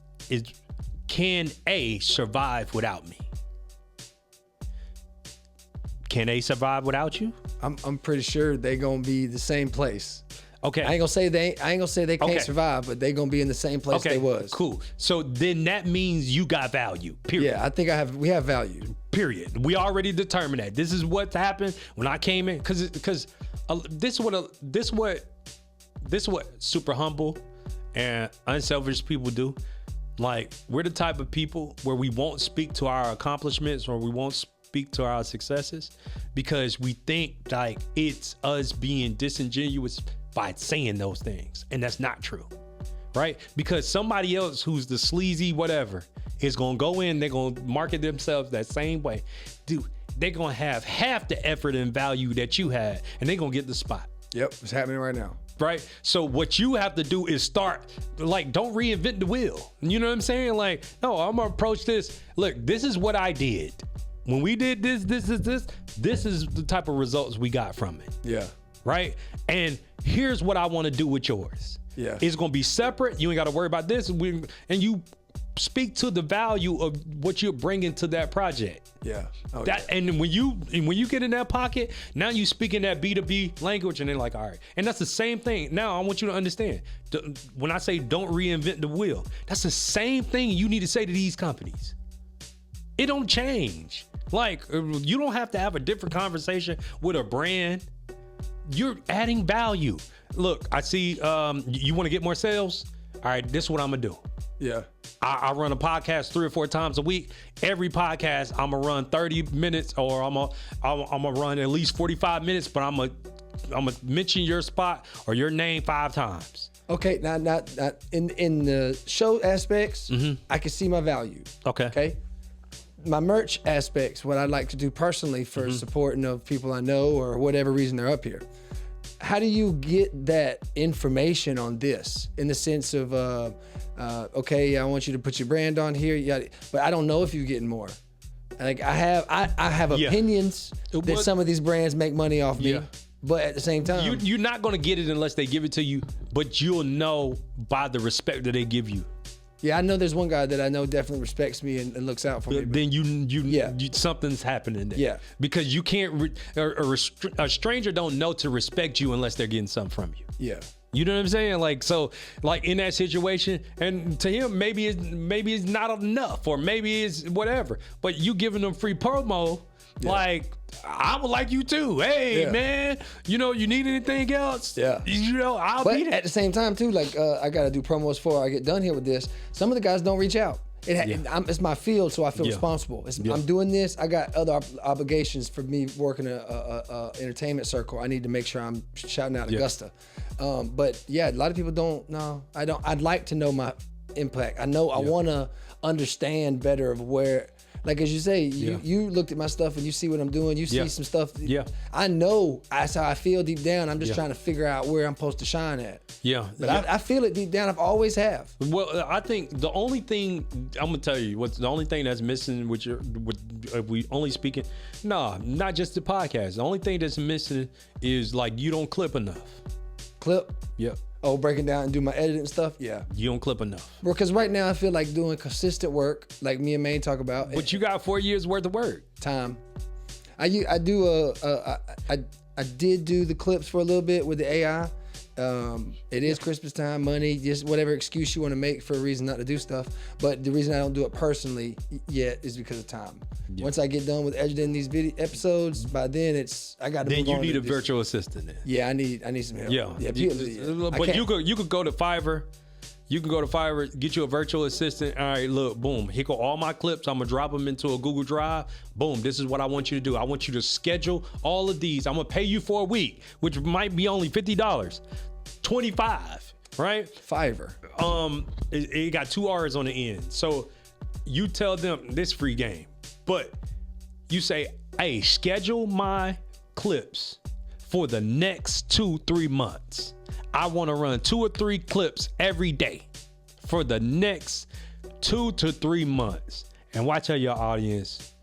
can A survive without me? Can A survive without you? I'm pretty sure they gonna be the same place. Okay. I ain't gonna say they can't survive, but they gonna be in the same place they was. Cool. So then that means you got value. Period. Yeah, I think we have value. Period. We already determined that. This is what happened when I came in, because this is what super humble and unselfish people do. Like, we're the type of people where we won't speak to our accomplishments, or we won't speak to our successes, because we think like it's us being disingenuous by saying those things, and that's not true, right? Because somebody else who's the sleazy whatever is gonna go in, they're gonna market themselves that same way, dude. They're gonna have half the effort and value that you had, and they're gonna get the spot. Yep, it's happening right now. Right? So what you have to do is start, like, don't reinvent the wheel. You know what I'm saying? Like, no, I'm gonna approach this. Look, this is what I did. When we did this is the type of results we got from it. Yeah. Right? And here's what I want to do with yours. Yeah. It's going to be separate. You ain't got to worry about this. And you speak to the value of what you're bringing to that project. Yeah. And when you get in that pocket, now you speak in that B2B language, and they're like, all right. And that's the same thing. Now I want you to understand, when I say don't reinvent the wheel, that's the same thing you need to say to these companies. It don't change. Like, you don't have to have a different conversation with a brand. You're adding value. Look, I see you want to get more sales. All right, this is what I'm gonna do. Yeah. I run a podcast 3 or 4 times a week. Every podcast, I'm gonna run 30 minutes, or I'm gonna run at least 45 minutes. But I'm gonna mention your spot or your name 5 times. Okay, now in the show aspects, I can see my value. Okay. My merch aspects, what I'd like to do personally for supporting of people I know or whatever reason they're up here. How do you get that information on this, in the sense of, okay, I want you to put your brand on here, but I don't know if you're getting more. Like, I have opinions that some of these brands make money off me, but at the same time, you're not going to get it unless they give it to you, but you'll know by the respect that they give you. Yeah, I know there's one guy that I know definitely respects me and looks out for me. Then you something's happening there. Yeah. Because you can't, a stranger don't know to respect you unless they're getting something from you. Yeah. You know what I'm saying? Like, so, like, in that situation, and to him, maybe it's not enough, or maybe it's whatever, but you giving them free promo, like, I would like you too. Hey, man, you need anything else? Yeah. I'll be there. But at the same time too, like, I got to do promos before I get done here with this. Some of the guys don't reach out. It's my field, so I feel responsible. I'm doing this. I got other obligations for me working a entertainment circle. I need to make sure I'm shouting out Augusta. But yeah, a lot of people don't know. I don't. I'd like to know my impact. I know I want to understand better of where. Like as you say, you looked at my stuff and you see what I'm doing. You see some stuff. Yeah. I know that's how I feel deep down. I'm just trying to figure out where I'm supposed to shine at. Yeah. But I feel it deep down. I've always have. Well, I think the only thing I'm gonna tell you what's the only thing that's missing with we only speaking. Nah, not just the podcast. The only thing that's missing is like you don't clip enough. Clip? Yep. Oh, breaking down and do my editing stuff? Yeah. You don't clip enough. Because right now I feel like doing consistent work, like me and Maine talk about. But you got 4 years worth of work. Time. I did do the clips for a little bit with the AI. It is Christmas time, money, just whatever excuse you want to make for a reason not to do stuff. But the reason I don't do it personally yet is because of time. Yeah. Once I get done with editing these video episodes, by then I got to. Then you need a virtual assistant. Then. Yeah, I need some help. Yeah. But you could go to Fiverr. You can go to Fiverr, get you a virtual assistant. All right, look, boom. Here go all my clips. I'm going to drop them into a Google Drive. Boom, this is what I want you to do. I want you to schedule all of these. I'm going to pay you for a week, which might be only $50. $25, right? Fiverr. It got 2 R's on the end. So you tell them this free game. But you say, hey, schedule my clips for the next 2-3 months. I want to run 2 or 3 clips every day for the next 2 to 3 months. And watch how your audience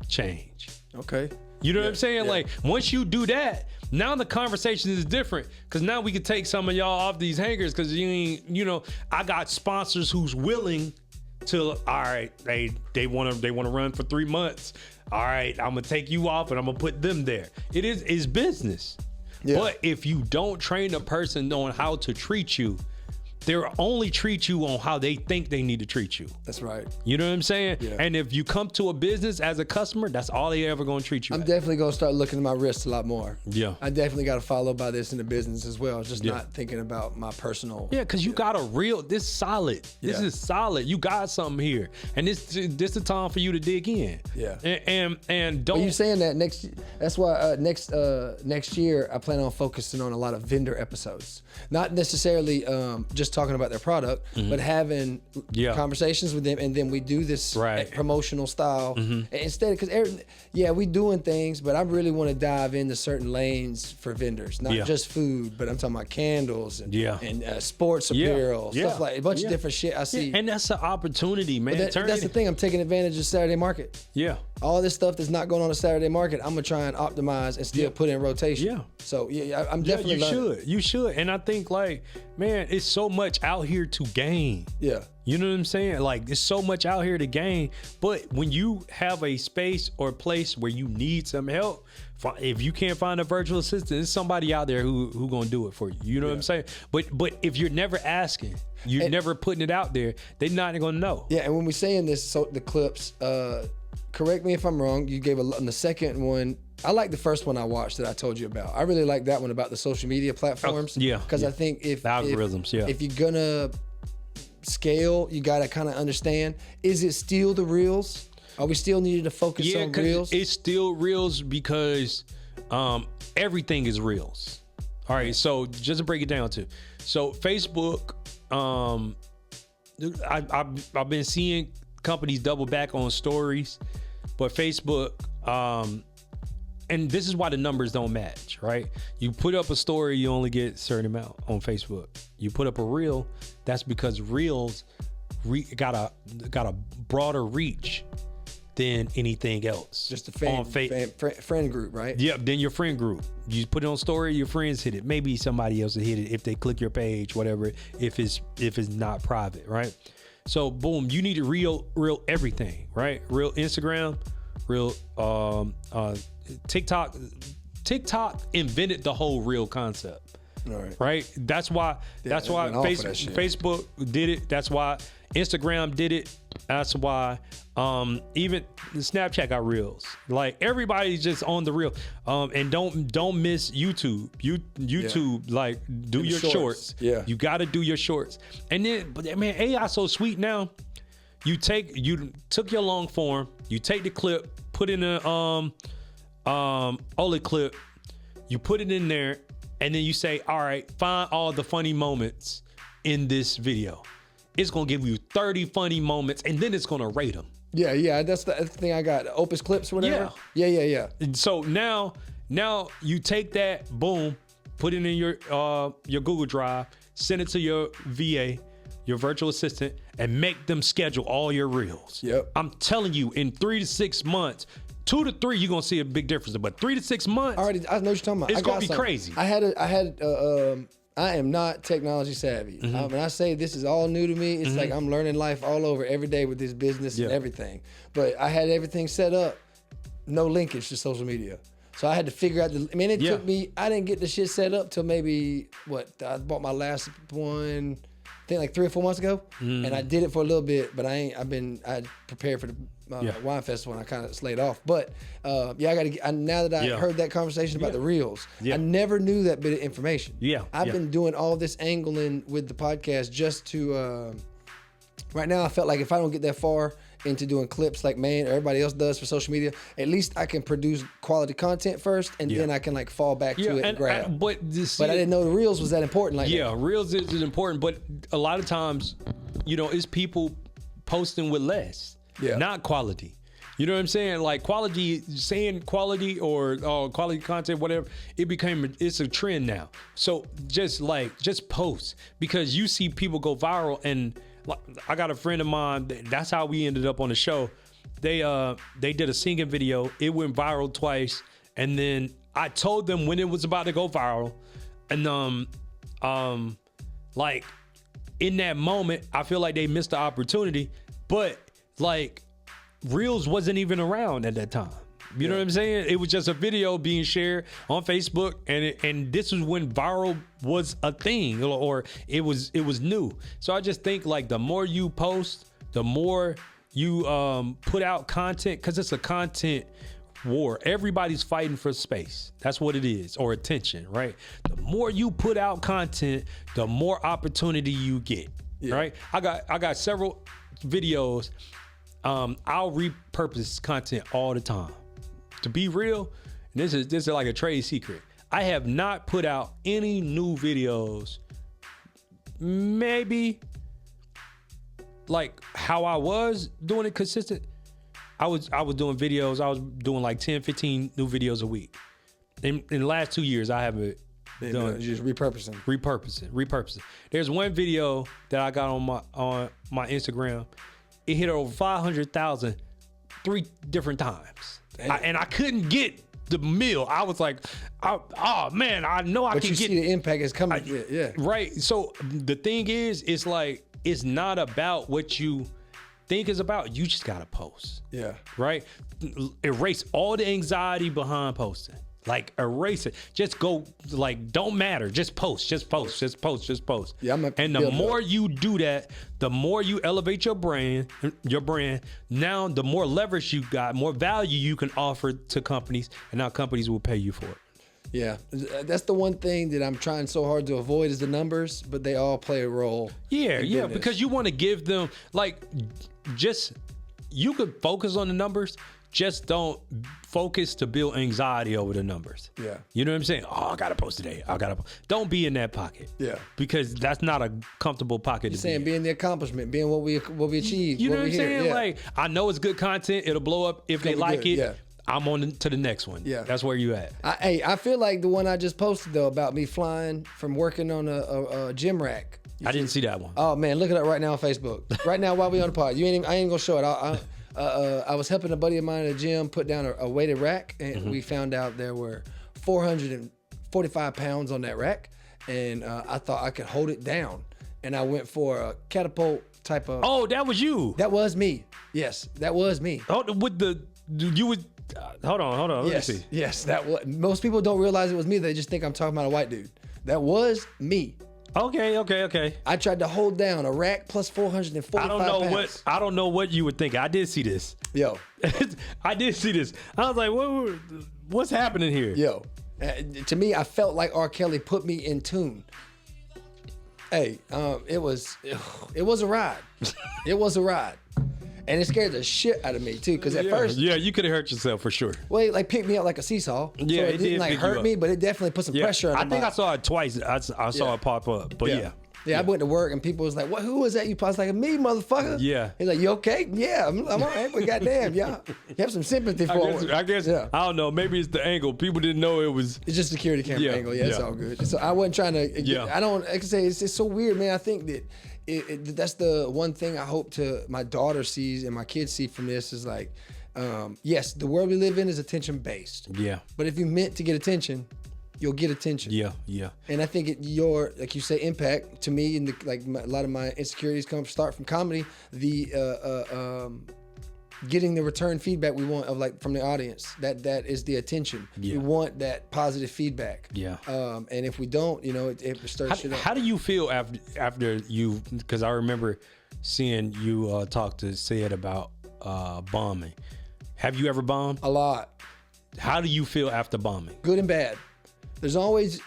change. Okay. You know what I'm saying? Yeah. Like, once you do that, now the conversation is different. Because now we can take some of y'all off these hangers. Because I got sponsors who's willing to, all right, they want to run for 3 months. All right, I'm going to take you off and I'm going to put them there. It's business. Yeah. But if you don't train a person on how to treat you, they'll only treat you on how they think they need to treat you. That's right. You know what I'm saying? Yeah. And if you come to a business as a customer, that's all they ever going to treat you I'm definitely going to start looking at my wrists a lot more. Yeah. I definitely got to follow by this in the business as well. Just not thinking about my personal. Yeah, because you got this solid. This is solid. You got something here. And this the time for you to dig in. Yeah. And don't. But you saying that that's why next year I plan on focusing on a lot of vendor episodes. Not necessarily just talking about their product, but having conversations with them, and then we do this promotional style instead. Because we doing things, but I really want to dive into certain lanes for vendors, not just food, but I'm talking about candles and sports apparel, stuff like a bunch of different shit I see. And that's an opportunity, man. That's the thing. I'm taking advantage of Saturday market. Yeah. All this stuff that's not going on a Saturday market, I'm gonna try and optimize and still put in rotation. Yeah. So I'm definitely learning. You should. And I think man, it's so much out here to gain. Yeah. You know what I'm saying? Like, there's so much out here to gain. But when you have a space or place where you need some help, if you can't find a virtual assistant, there's somebody out there who gonna do it for you. You know what I'm saying? But if you're never asking, you're never putting it out there, they're not gonna know. Yeah. And when we're saying this, so the clips, correct me if I'm wrong. You gave on the second one. I like the first one I watched that I told you about. I really like that one about the social media platforms. Because I think if algorithms, if you're gonna scale, you gotta kind of understand: is it still the reels? Are we still needing to focus on reels? It's still reels because everything is reels. All right, so just to break it down so Facebook. I've been seeing companies double back on stories, but Facebook. And this is why the numbers don't match, right? You put up a story, you only get a certain amount on Facebook. You put up a reel, that's because reels got a broader reach than anything else. Just a friend group, right? Yeah, then your friend group. You put it on story, your friends hit it. Maybe somebody else will hit it if they click your page, whatever. If it's not private, right? So boom, you need to reel everything, right? Real Instagram, real TikTok invented the whole reel concept. Right? That's why Facebook did it. That's why Instagram did it. That's why even Snapchat got reels. Like, everybody's just on the reel. And don't miss YouTube. YouTube, like, do your shorts. Yeah. You got to do your shorts. And then, but man, AI so sweet now. you took your long form, you take the clip, put in a OLED clip, you put it in there, and then you say, all right, find all the funny moments in this video. It's gonna give you 30 funny moments, and then it's gonna rate them. Yeah, that's the thing I got. Opus Clips, whatever. Yeah. And so now you take that, boom, put it in your Google Drive, send it to your VA, your virtual assistant, and make them schedule all your reels. Yep. I'm telling you, in 3 to 6 months, 2 to 3, you're gonna see a big difference. But 3 to 6 months, I know what you're talking about. It's gonna be crazy. I am not technology savvy. When I say this is all new to me, it's like I'm learning life all over every day with this business and everything. But I had everything set up, no linkage to social media. So I had to figure out it took me, I didn't get the shit set up till maybe, I bought my last one, I think like 3 or 4 months ago. And I did it for a little bit, but I prepared for the wine festival and I kind of slayed off. But now that I heard that conversation about the reels, I never knew that bit of information. I've been doing all this angling with the podcast just to, right now I felt like if I don't get that far into doing clips like everybody else does for social media, at least I can produce quality content first, and then I can like fall back to it and grab. But I didn't know the reels was that important. Reels is important, but a lot of times, it's people posting with less, not quality. You know what I'm saying? Like saying quality or quality content, whatever, it's a trend now. So just post, because you see people go viral. And I got a friend of mine, that's how we ended up on the show. They did a singing video. It went viral twice. And then I told them when it was about to go viral. And in that moment, I feel like they missed the opportunity. But Reels wasn't even around at that time. You know what I'm saying? It was just a video being shared on Facebook, and this was when viral was a thing, or it was new. So I just think the more you post, the more you put out content, because it's a content war. Everybody's fighting for space. That's what it is, or attention, right? The more you put out content, the more opportunity you get, right? I got several videos. I'll repurpose content all the time. To be real, and this is like a trade secret, I have not put out any new videos, maybe like how I was doing it consistent. I was doing videos, I was doing like 10, 15 new videos a week. In the last 2 years, I haven't done just repurposing. There's one video that I got on my Instagram. It hit over 500,000 3 different times. And I couldn't get the meal. I was like, oh man, I know I can get. But you see the impact is coming. Right. So the thing is, it's not about what you think is about. You just gotta post. Yeah. Right. Erase all the anxiety behind posting. Erase it. Just go. Don't matter. Just post. Yeah. And the more you do that, the more you elevate your brand. Now, the more leverage you got, more value you can offer to companies, and now companies will pay you for it. Yeah, that's the one thing that I'm trying so hard to avoid is the numbers, but they all play a role. Yeah, because you want to give them you could focus on the numbers. Just don't focus to build anxiety over the numbers. Yeah. You know what I'm saying? Oh, I got to post today. Don't be in that pocket. Yeah. Because that's not a comfortable pocket. You're saying being the accomplishment, being what we achieved. You know what I'm saying? Yeah. I know it's good content. It'll blow up if they like it. Yeah. I'm on to the next one. Yeah. That's where you at. I feel like the one I just posted, though, about me flying from working on a gym rack. I didn't see that one. Oh, man. Look it up right now on Facebook. Right now while we on the pod. I ain't going to show it. I was helping a buddy of mine at the gym put down a weighted rack, and we found out there were 445 pounds on that rack, and I thought I could hold it down, and I went for a catapult type of. Oh, that was you. That was me. Yes, that was me. Oh, with the you would. Hold on. Let me see. Yes, that was. Most people don't realize it was me. They just think I'm talking about a white dude. That was me. Okay. I tried to hold down a rack plus 445 pounds. I don't know what you were thinking. I did see this. Yo. I did see this. I was like, what's happening here? Yo. To me, I felt like R. Kelly put me in tune. Hey, it was a ride. It was a ride. And it scared the shit out of me too, because at first, you could have hurt yourself for sure. well, it like picked me up like a seesaw. Yeah, so it didn't did like pick you hurt up. me, but it definitely put some pressure on. I think I saw it twice. I saw it pop up, but Yeah, I went to work and people was like, "What? Who was that?" I was like, "Me, motherfucker." Yeah. He's like, "You okay?" Yeah, I'm all right, but goddamn, yeah, you have some sympathy for it. I guess I don't know. Maybe it's the angle. People didn't know it was. It's just security camera angle. Yeah, it's all good. So I wasn't trying to. I don't. Like I say, it's so weird, man. I think that that's the one thing I hope to my daughter sees and my kids see from this is like, yes, the world we live in is attention based. Yeah. But if you're meant to get attention, you'll get attention. Yeah. And I think your, like you say, impact to me and a lot of my insecurities start from comedy. Getting the return feedback we want from the audience. That is the attention. We want that positive feedback. Yeah. And if we don't, it starts shit up. How do you feel after you? Because I remember seeing you talk to Sid about bombing. Have you ever bombed? A lot. How do you feel after bombing? Good and bad. There's always,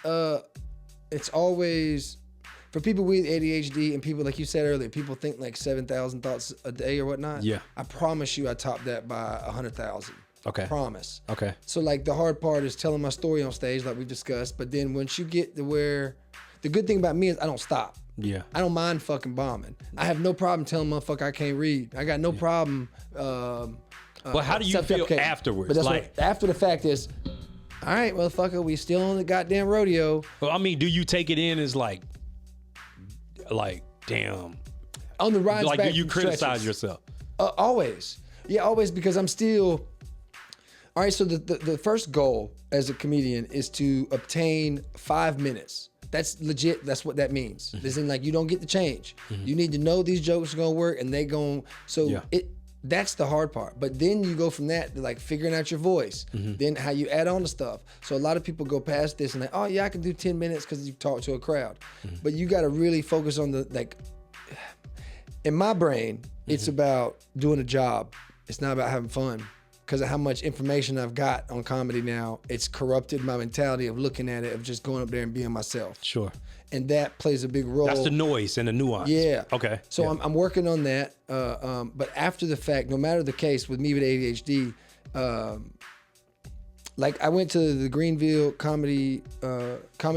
it's always, for people with ADHD and people, like you said earlier, people think like 7,000 thoughts a day or whatnot. Yeah. I promise you I topped that by 100,000. Okay. Promise. Okay. So like the hard part is telling my story on stage like we've discussed, but then once you get to where, the good thing about me is I don't stop. Yeah. I don't mind fucking bombing. I have no problem telling motherfucker I can't read. I got no problem. But how do you feel afterwards? But that's after the fact is, all right, motherfucker, we still on the goddamn rodeo. Well, I mean, do you take it in as like, damn? On the rides like, back do you criticize stretches. yourself? Always. Yeah, always, because I'm still... All right, so the first goal as a comedian is to obtain 5 minutes. That's legit. That's what that means. As in, like, you don't get to change. You need to know these jokes are going to work, and they going... So that's the hard part. But then you go from that to like figuring out your voice, then how you add on to stuff. So a lot of people go past this and like, oh yeah, I can do 10 minutes because you talk to a crowd. But you got to really focus on in my brain, it's about doing a job. It's not about having fun. Because of how much information I've got on comedy now, it's corrupted my mentality of looking at it, of just going up there and being myself. Sure. And that plays a big role. That's the noise and the nuance. Yeah. Okay. So I'm working on that. But after the fact, no matter the case with me with ADHD, like I went to the Greenville Comedy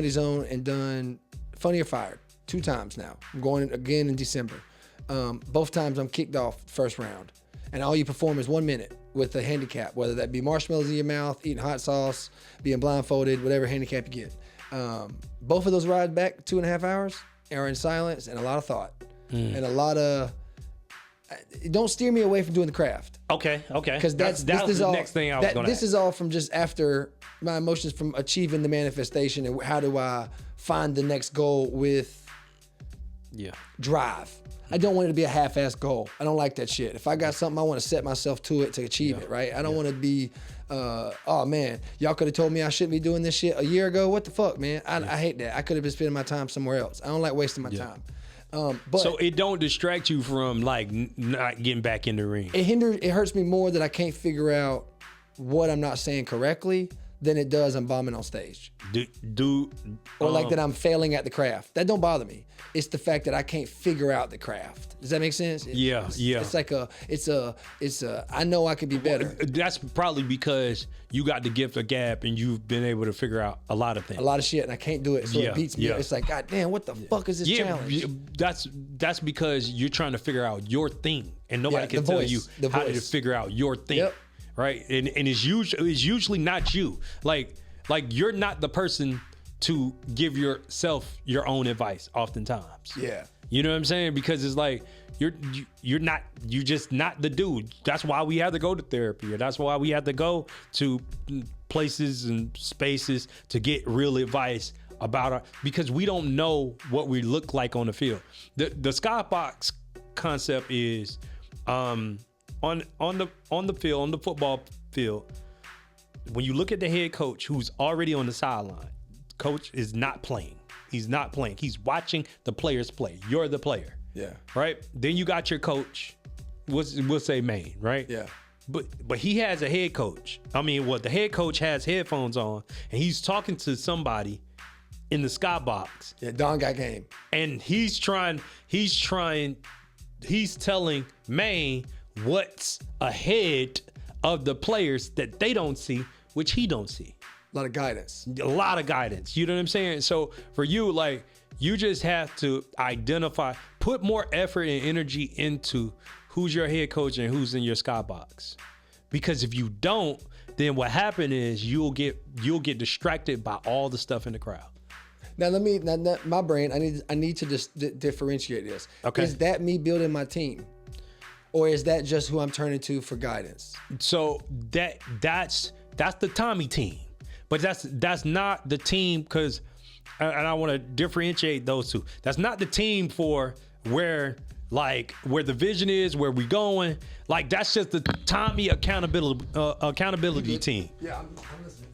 Zone and done Funny or Fired 2 times now. I'm going again in December. Both times I'm kicked off first round. And all you perform is 1 minute with a handicap, whether that be marshmallows in your mouth, eating hot sauce, being blindfolded, whatever handicap you get. Both of those rides back 2.5 hours are in silence and a lot of thought and a lot of. Don't steer me away from doing the craft. Okay. Because that's the next thing I was going to. This is all from just after my emotions from achieving the manifestation and how do I find the next goal with drive. I don't want it to be a half-assed goal. I don't like that shit. If I got something, I want to set myself to it to achieve it, right? I don't want to be, oh man, y'all could have told me I shouldn't be doing this shit a year ago. What the fuck, man? I hate that. I could have been spending my time somewhere else. I don't like wasting my time. But so it don't distract you from like not getting back in the ring. It hurts me more that I can't figure out what I'm not saying correctly than it does I'm bombing on stage. Or like that I'm failing at the craft. That don't bother me. It's the fact that I can't figure out the craft. Does that make sense? It's like I know I could be better. That's probably because you got the gift of gab and you've been able to figure out a lot of things. A lot of shit, and I can't do it, so it beats me. It's like, God damn, what the fuck is this challenge? That's because you're trying to figure out your thing, and nobody can tell you how to figure out your thing, right? And it's usually not you. Like you're not the person to give yourself your own advice oftentimes. Yeah. You know what I'm saying? Because it's like you're just not the dude. That's why we have to go to therapy, or that's why we have to go to places and spaces to get real advice about because we don't know what we look like on the field. The skybox concept is on the field, on the football field, when you look at the head coach who's already on the sideline, coach is not playing. He's not playing. He's watching the players play. You're the player. Yeah. Right? Then you got your coach. We'll say main, right? Yeah. But he has a head coach. I mean, the head coach has headphones on and he's talking to somebody in the skybox. Yeah, Don got game. And he's telling Maine what's ahead of the players that they don't see, which he don't see. A lot of guidance. A lot of guidance. You know what I'm saying? So for you, like, you just have to identify, put more effort and energy into who's your head coach and who's in your skybox. Because if you don't, then what happens is you'll get distracted by all the stuff in the crowd. Now my brain, I need to just differentiate this. Okay. Is that me building my team? Or is that just who I'm turning to for guidance? So that's the Tommy team. But that's not the team, because, and I want to differentiate those two. That's not the team for where the vision is, where we going. Like, that's just the Tommy accountability team. Yeah, I'm listening.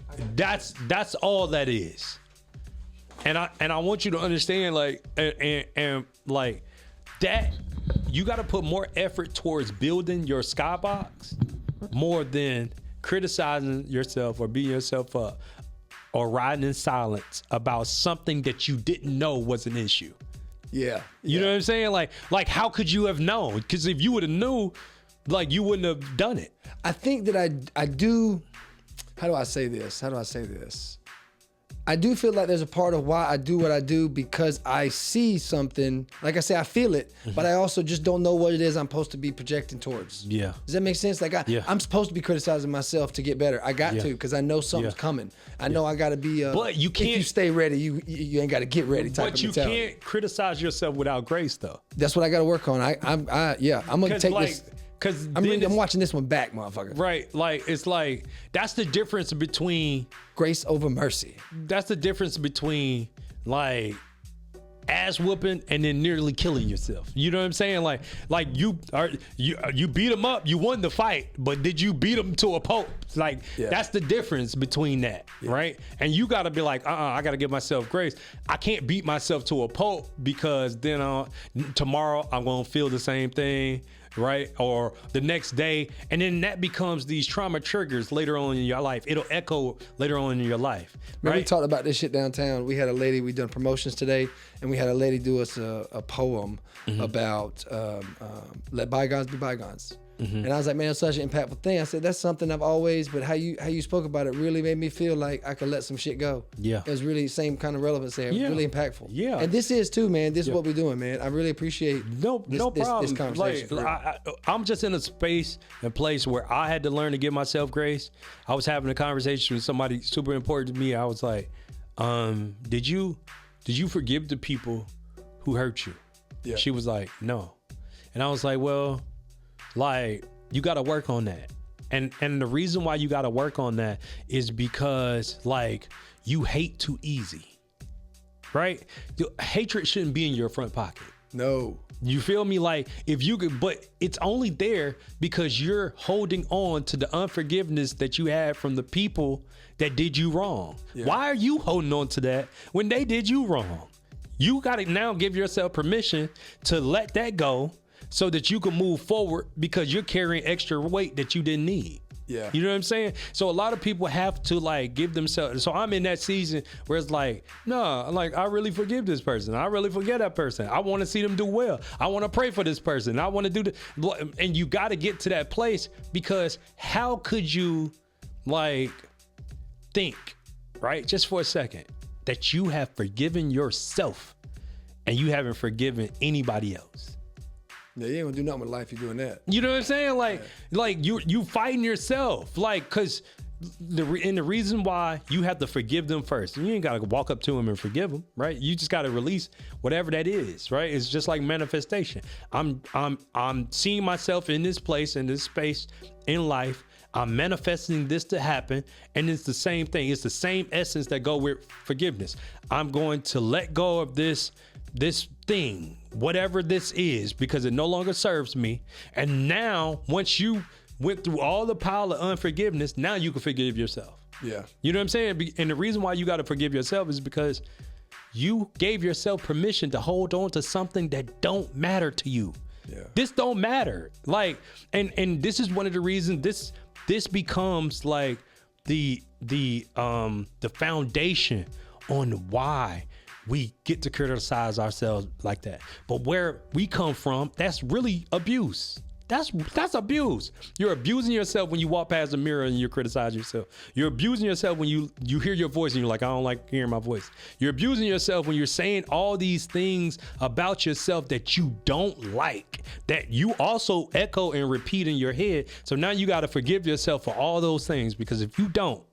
That's all that is. And I want you to understand, like, and like that, you got to put more effort towards building your skybox more than criticizing yourself or beating yourself up or riding in silence about something that you didn't know was an issue. Yeah. You know what I'm saying? Like how could you have known? Because if you would have knew, like, you wouldn't have done it. I think that I do. How do I say this? I do feel like there's a part of why I do what I do, because I see something. Like I say, I feel it, but I also just don't know what it is I'm supposed to be projecting towards. Yeah. Does that make sense? Like I'm supposed to be criticizing myself to get better. I got to, because I know something's coming. I know I got to be. But you can't. If you stay ready, you ain't got to get ready. Type but of you mentality. can't criticize yourself without grace, though. That's what I got to work on. I'm gonna take this. Because I'm watching this one back, motherfucker. Right. Like, it's like, that's the difference between grace over mercy. That's the difference between, like, ass whooping and then nearly killing yourself. You know what I'm saying? Like you beat him up, you won the fight, but did you beat him to a pulp? Like, that's the difference between that, right? And you got to be like, I got to give myself grace. I can't beat myself to a pulp, because then tomorrow I'm going to feel the same thing. Right? Or the next day. And then that becomes these trauma triggers later on in your life. It'll echo later on in your life. Remember, right? we talked about this shit downtown. We had a lady, we done promotions today, and we had a lady do us a poem about let bygones be bygones. And I was like, man, it's such an impactful thing. I said, that's something I've always, but how you spoke about it really made me feel like I could let some shit go. Yeah. It was really the same kind of relevance there. Yeah. Really impactful. Yeah. And this is too, man. This is what we're doing, man. I really appreciate no problem. This conversation. Like, I'm just in a space and place where I had to learn to give myself grace. I was having a conversation with somebody super important to me. I was like, did you forgive the people who hurt you? Yeah. She was like, no. And I was like, well, like, you got to work on that. And the reason why you got to work on that is because, like, you hate too easy, right? Hatred shouldn't be in your front pocket. No. You feel me? Like, if you could, but it's only there because you're holding on to the unforgiveness that you had from the people that did you wrong. Yeah. Why are you holding on to that when they did you wrong? You got to now give yourself permission to let that go, so that you can move forward, because you're carrying extra weight that you didn't need. Yeah. You know what I'm saying? So a lot of people have to, like, give themselves. So I'm in that season where it's like, no, like, I really forgive this person. I really forget that person. I want to see them do well. I want to pray for this person. I want to do the, and you got to get to that place, because how could you, like, think, right, just for a second, that you have forgiven yourself and you haven't forgiven anybody else? Yeah, you ain't gonna do nothing with life. You're doing that. You know what I'm saying? Like you fighting yourself. Like, cause the reason why you have to forgive them first. You ain't gotta walk up to them and forgive them, right? You just gotta release whatever that is, right? It's just like manifestation. I'm seeing myself in this place, in this space, in life. I'm manifesting this to happen, and it's the same thing. It's the same essence that go with forgiveness. I'm going to let go of this thing, whatever this is, because it no longer serves me. And now, once you went through all the pile of unforgiveness, now you can forgive yourself. Yeah. You know what I'm saying? And the reason why you got to forgive yourself is because you gave yourself permission to hold on to something that don't matter to you. Yeah. This don't matter. Like, and this is one of the reasons this becomes like the foundation on why we get to criticize ourselves like that. But where we come from, that's really abuse. That's abuse. You're abusing yourself when you walk past the mirror and you criticize yourself. You're abusing yourself when you hear your voice and you're like, I don't like hearing my voice. You're abusing yourself when you're saying all these things about yourself that you don't like, that you also echo and repeat in your head. So now you got to forgive yourself for all those things, because if you don't,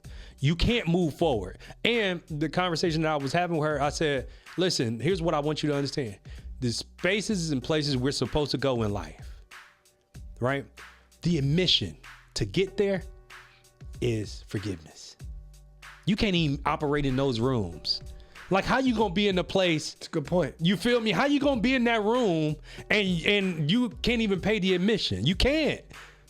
you can't move forward. And the conversation that I was having with her, I said, listen, here's what I want you to understand. The spaces and places we're supposed to go in life, right? The admission to get there is forgiveness. You can't even operate in those rooms. Like, how you gonna be in the place? It's a good point. You feel me? How you gonna be in that room and you can't even pay the admission? You can't.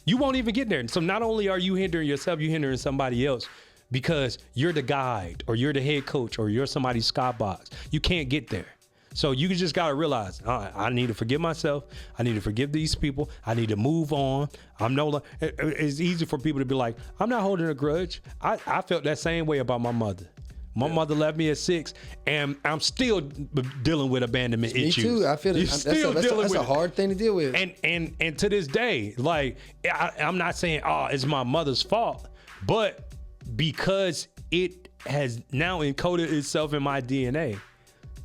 You won't even get there. So not only are you hindering yourself, you're hindering somebody else, because you're the guide or you're the head coach or you're somebody's skybox. You can't get there. So you just got to realize, I need to forgive myself. I need to forgive these people. I need to move on. It's easy for people to be like, I'm not holding a grudge. I felt that same way about my mother. My mother left me at 6, and I'm still dealing with abandonment issues. Me too. I feel that's a hard thing to deal with. And to this day, like, I'm not saying, it's my mother's fault, but because it has now encoded itself in my DNA,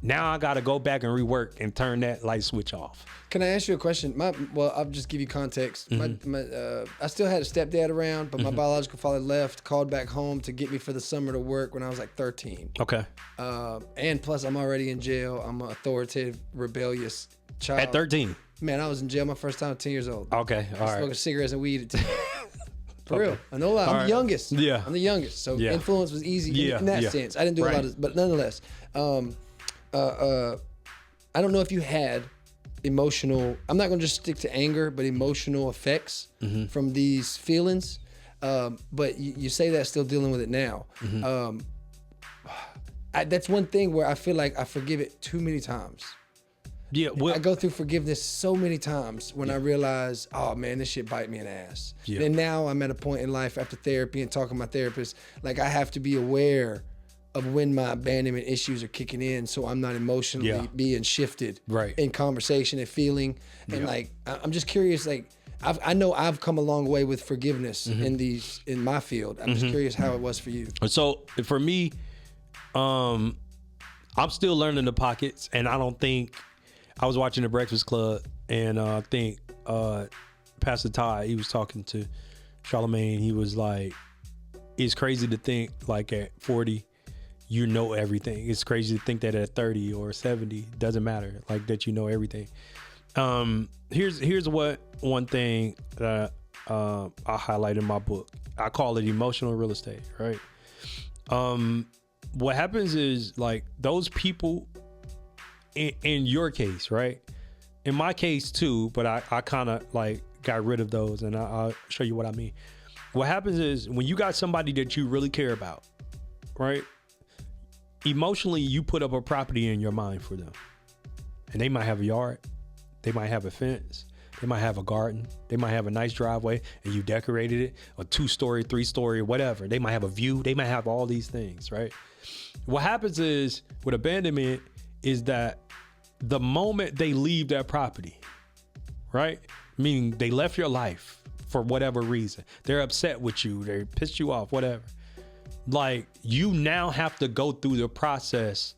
now I got to go back and rework and turn that light switch off. Can I ask you a question? I'll just give you context. Mm-hmm. I still had a stepdad around, but my biological father left, called back home to get me for the summer to work when I was like 13. Okay. And plus, I'm already in jail. I'm an authoritative, rebellious child. At 13? Man, I was in jail my first time at 10 years old. Okay, all right. Smoking cigarettes and weed at 10. For real. I know I'm the youngest. Yeah. I'm the youngest. So influence was easy in that sense. I didn't do a lot of, but nonetheless. I don't know if you had emotional, I'm not going to just stick to anger, but emotional effects from these feelings. But you say that still dealing with it now. That's one thing where I feel like I forgive it too many times. Yeah, well, I go through forgiveness so many times when I realize, oh man, this shit bite me in the ass. Yeah. And now I'm at a point in life after therapy and talking to my therapist, like I have to be aware of when my abandonment issues are kicking in, so I'm not emotionally being shifted in conversation and feeling. And like, I'm just curious, like, I know I've come a long way with forgiveness in my field. I'm just curious how it was for you. So for me, I'm still learning the pockets, and I don't think, I was watching The Breakfast Club, and I think Pastor Todd, he was talking to Charlamagne. He was like, it's crazy to think like at 40, you know everything. It's crazy to think that at 30 or 70, doesn't matter, like that you know everything. Here's what one thing that I highlight in my book. I call it emotional real estate, right? What happens is, like, those people in your case, right? In my case too, but I kind of like got rid of those, and I'll show you what I mean. What happens is when you got somebody that you really care about, right? Emotionally, you put up a property in your mind for them, and they might have a yard, they might have a fence, they might have a garden, they might have a nice driveway, and you decorated it, a 2-story, 3-story, whatever. They might have a view, they might have all these things, right? What happens is with abandonment is that the moment they leave that property, right? Meaning they left your life for whatever reason. They're upset with you, they pissed you off, whatever. Like, you now have to go through the process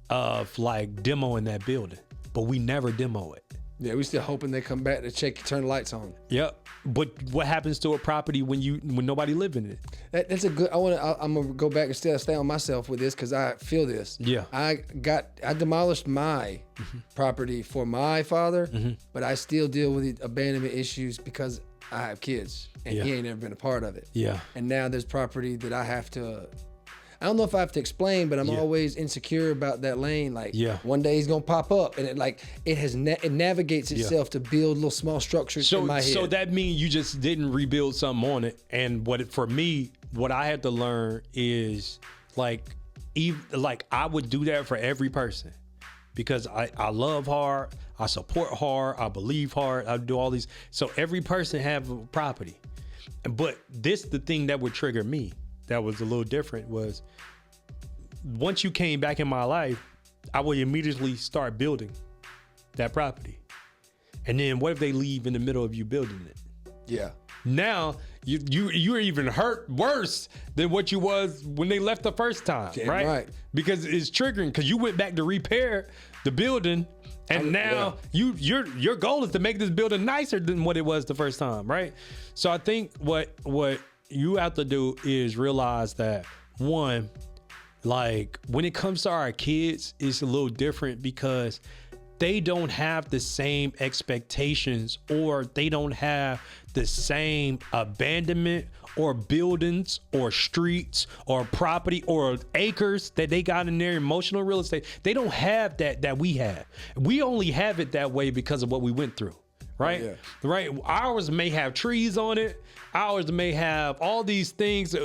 of like demoing that building, but we never demo it. Yeah, we still hoping they come back to turn the lights on. Yep. But what happens to a property when nobody live in it? That's a good. I'm gonna go back and stay on myself with this because I feel this. Yeah. I demolished my property for my father, but I still deal with the abandonment issues because I have kids and he ain't ever been a part of it. Yeah. And now there's property that I have to. I don't know if I have to explain, but I'm always insecure about that lane. Like, one day he's gonna pop up, and it navigates itself to build little small structures in my head. So that means you just didn't rebuild something on it. And for me, what I had to learn is like I would do that for every person, because I love hard, I support hard, I believe hard, I do all these. So every person have a property, but the thing that would trigger me, that was a little different, was once you came back in my life, I would immediately start building that property. And then what if they leave in the middle of you building it? Yeah. Now you're even hurt worse than what you was when they left the first time, right? Because it's triggering because you went back to repair the building, and now your goal is to make this building nicer than what it was the first time, right? So I think what you have to do is realize that one, like when it comes to our kids, it's a little different because they don't have the same expectations, or they don't have the same abandonment or buildings or streets or property or acres that they got in their emotional real estate. They don't have that we have. We only have it that way because of what we went through. Right? Yeah. Right. Ours may have trees on it. Ours may have all these things.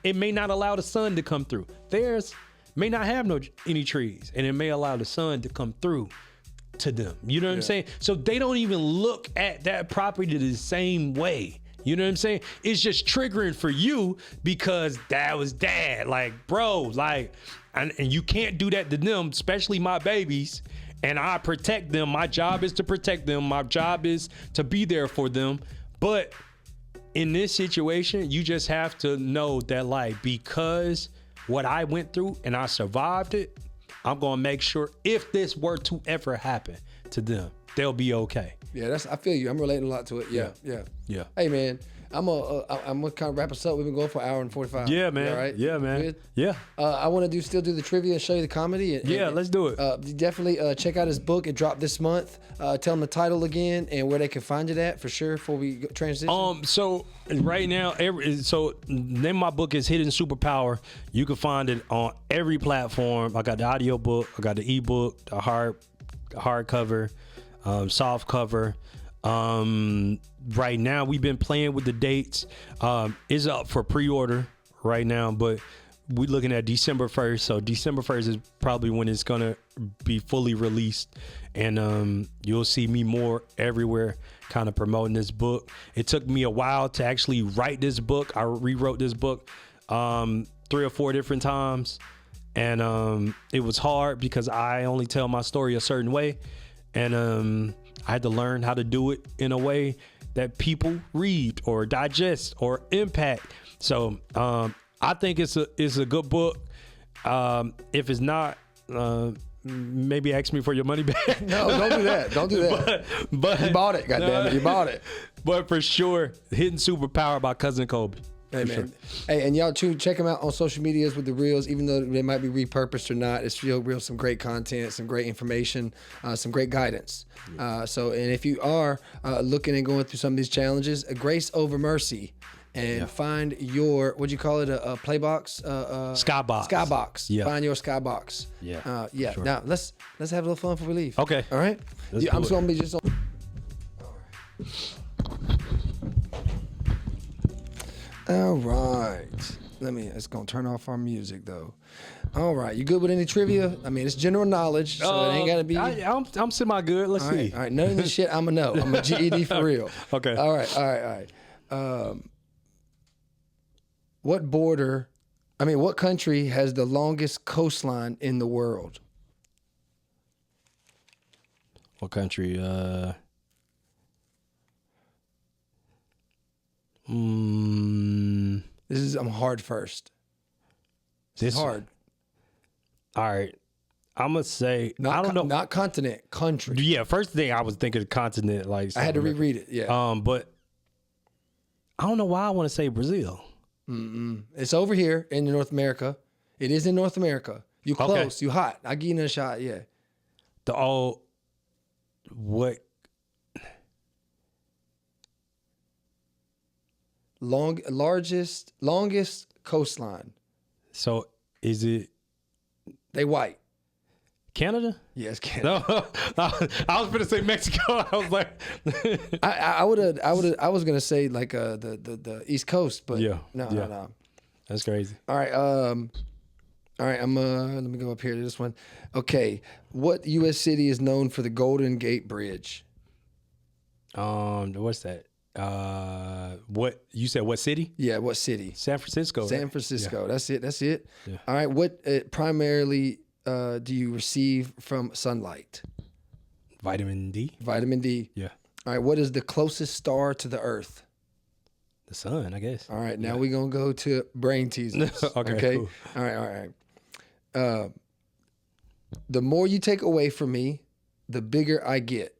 It may not allow the sun to come through. Theirs may not have any trees, and it may allow the sun to come through to them. You know what I'm saying? So they don't even look at that property the same way. You know what I'm saying? It's just triggering for you because that was dad. Like, bro, like, and you can't do that to them, especially my babies. And I protect them. My job is to protect them. My job is to be there for them. But in this situation, you just have to know that, like, because what I went through and I survived it, I'm going to make sure if this were to ever happen to them, they'll be okay. Yeah, I feel you. I'm relating a lot to it. Yeah. Hey, man, I'm gonna kind of wrap us up. We've been going for an hour and 45. Yeah, man. All right? Yeah, man. Good? Yeah. I want to still do the trivia and show you the comedy. Let's do it. Definitely check out his book. It dropped this month. Tell them the title again and where they can find it at for sure before we transition. So right now, the name of my book is Hidden Superpower. You can find it on every platform. I got the audio book. I got the ebook, the hardcover, soft cover. Right now we've been playing with the dates. It's up for pre-order right now, but we're looking at December 1st. So December 1st is probably when it's gonna be fully released, and you'll see me more everywhere kind of promoting this book. It took me a while to actually write this book. I rewrote this book 3 or 4 different times, and it was hard because I only tell my story a certain way, and I had to learn how to do it in a way that people read or digest or impact. So I think it's a good book. If it's not, maybe ask me for your money back. No, don't do that. Don't do that. But you bought it, goddammit. You bought it. But for sure, Hidden Superpower by Cousin Colby. Hey, man. Sure. Hey, and y'all too, check them out on social medias with the reels, even though they might be repurposed or not. It's real, some great content, some great information, some great guidance. And if you are looking and going through some of these challenges, grace over mercy, and find your, what'd you call it, a play box? Skybox. Skybox. Yeah. Find your skybox. Yeah. Sure. Now let's have a little fun before we leave. Okay. All right. I'm just gonna be just on. All right. It's gonna turn off our music though. All right. You good with any trivia? I mean, it's general knowledge, so it ain't gotta be. I'm semi good. Let's see. All right. None of this shit I'ma know. I'm a GED for real. Okay. All right. What country has the longest coastline in the world? What country? I'm hard first. This is hard. All right. I'm gonna say I don't know. Not continent, country. Yeah, first thing I was thinking continent. Like I had to reread it. Yeah. But I don't know why I want to say Brazil. It's over here in North America. It is in North America. You close. Okay. You hot. I give you another shot. Yeah. Longest coastline. So is it? They white. Canada? Yes, Canada. No, I was gonna say Mexico. I was like, I was gonna say like the East Coast, but no. That's crazy. All right, let me go up here to this one. Okay, what U.S. city is known for the Golden Gate Bridge? What's that? What you said? What city? Yeah, what city? San Francisco. San Francisco. Yeah. That's it. Yeah. All right. What primarily do you receive from sunlight? Vitamin D. Vitamin D. Yeah. All right, what is the closest star to the Earth? The sun, I guess. All right, now we're going to go to brain teasers. Okay, cool. All right. The more you take away from me, the bigger I get.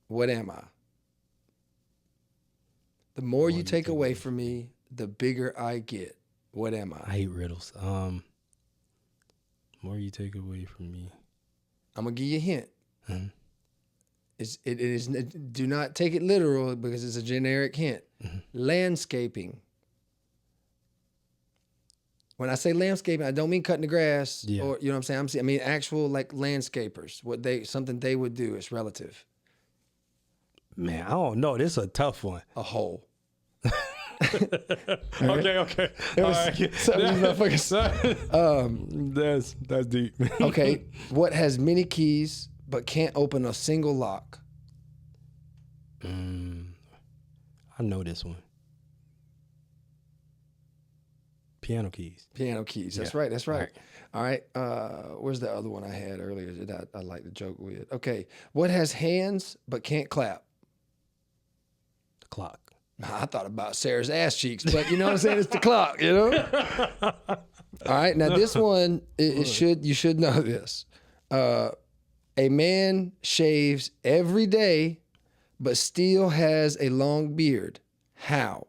What am I? The more you take away from me, the bigger I get. What am I? I hate riddles. More you take away from me. I'm going to give you a hint. Mm-hmm. It is. Do not take it literal because it's a generic hint. Mm-hmm. Landscaping. When I say landscaping, I don't mean cutting the grass or you know what I'm saying. I mean actual like landscapers. Something they would do. It's relative. Man, I don't know. This is a tough one. A hole. Okay. All right. That's deep. Okay. What has many keys but can't open a single lock? I know this one. Piano keys. That's right. All right. Where's the other one I had earlier that I like to joke with? Okay. What has hands but can't clap? The clock. I thought about Sarah's ass cheeks, but you know what I'm saying? It's the clock, you know? All right. Now this one, you should know this. A man shaves every day, but still has a long beard. How?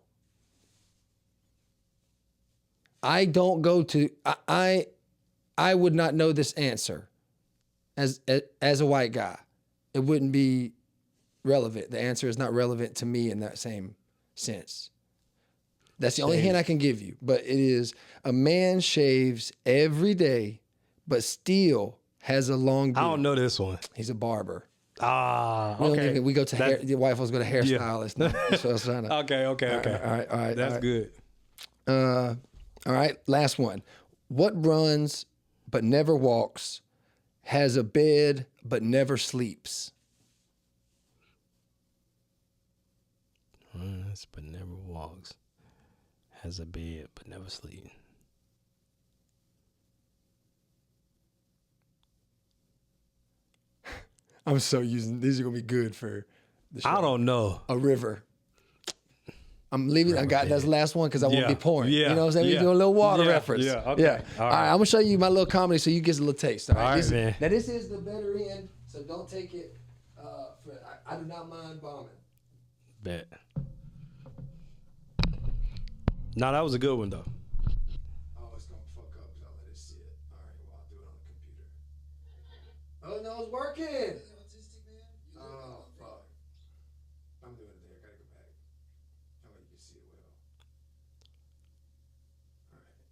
I don't go to, I would not know this answer as a white guy. It wouldn't be relevant. The answer is not relevant to me in that same sense. That's the only hint I can give you. But it is a man shaves every day, but still has a long beard. I don't know this one. He's a barber. Okay. We go to hair. The wife was go to hairstylist. Yeah. So I was trying to. Okay. All right. That's good. All right. Last one. What runs but never walks, has a bed but never sleeps? Runs but never walks, has a bed but never sleeps. I'm so using these are gonna be good for the show. I don't know. A river. I'm leaving. I got that's the last one because I won't be pouring. Yeah. You know what I'm saying? We're doing a little water reference. Yeah. Okay. Yeah. All right. I'm gonna show you my little comedy so you get a little taste. All right. All right, man. Now this is the better end, so don't take it. I do not mind bombing. Bet. No, that was a good one though. Oh, it's gonna fuck up because I'll let it sit. All right. Well, I'll do it on the computer. Oh no, it's working. Oh fuck. I'm doing it there. I gotta go back. That way you can see it well. All right.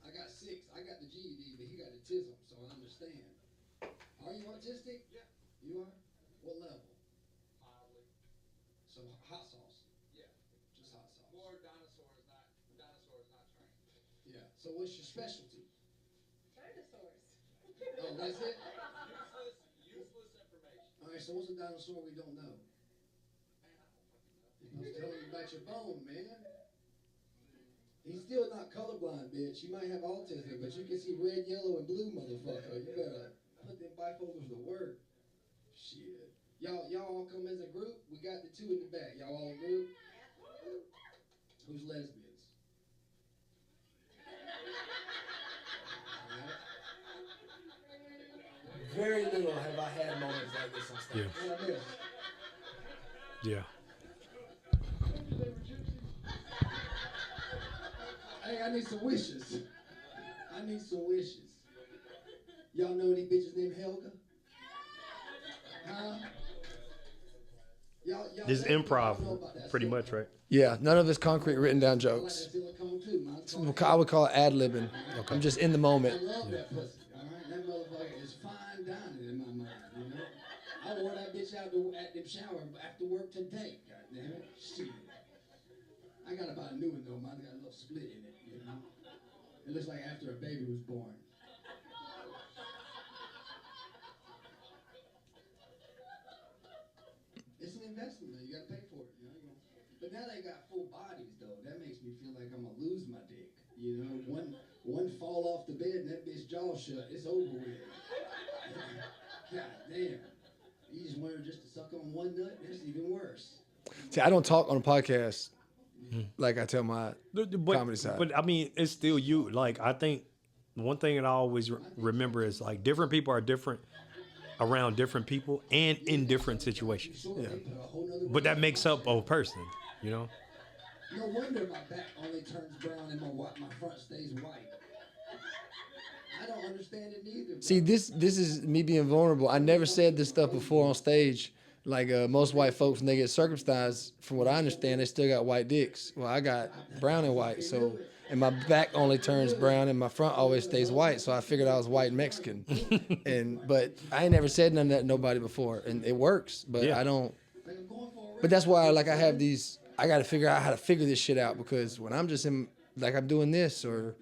I got 6. I got the GED, but he got the TISM, so I understand. Are you autistic? Yeah. You are? What level? Mildly. So hot sauce? Yeah. Just hot sauce. More dinosaurs not trained. Yeah. So what's your specialty? Dinosaurs. Oh, that's it? Useless information. All right, so what's a dinosaur we don't know? Man, I don't fucking know. I was telling you about your bone, man. He's still not colorblind, bitch. You might have autism, but you can see red, yellow, and blue, motherfucker. You better put them bifocals to work. Shit. Y'all all come as a group? We got the 2 in the back. Y'all all in group? Who's lesbians? Very little have I had moments like this on stage. Yeah. Hey, I need some wishes. Y'all know any bitches named Helga? Huh? Y'all This is improv, pretty much, right? Yeah, none of it's concrete written down jokes. I would call it ad-libbing. Okay. I'm just in the moment. I love that pussy, all right? That motherfucker is fine dining in my mind, you know? I wore that bitch out at the shower after work today, goddammit. Shit. I got about a new one, though. Mine's got a little split in it, you know? It looks like after a baby was born. It's an investment, man. You gotta pay for it, you know? But now they got full bodies, though. That makes me feel like I'm gonna lose my dick. You know, one fall off the bed and that bitch jaw shut. It's over with. God damn. You just wanted just to suck on one nut? That's even worse. See, I don't talk on a podcast like I tell my comedy side. But I mean, it's still you. Like, I think one thing that I always remember is like different people are different around different people and in different situations. Yeah. But that makes up a person, you know? No wonder my back only turns brown and my front stays white. I don't understand it neither. Bro. See, this is me being vulnerable. I never said this stuff before on stage. Like most white folks, when they get circumcised, from what I understand, they still got white dicks. Well, I got brown and white, so and my back only turns brown and my front always stays white. So I figured I was white and Mexican. But I ain't never said none of that to nobody before, and it works. But I don't. But that's why I have these. I got to figure out how to figure this shit out, because when I'm just in, like I'm doing this or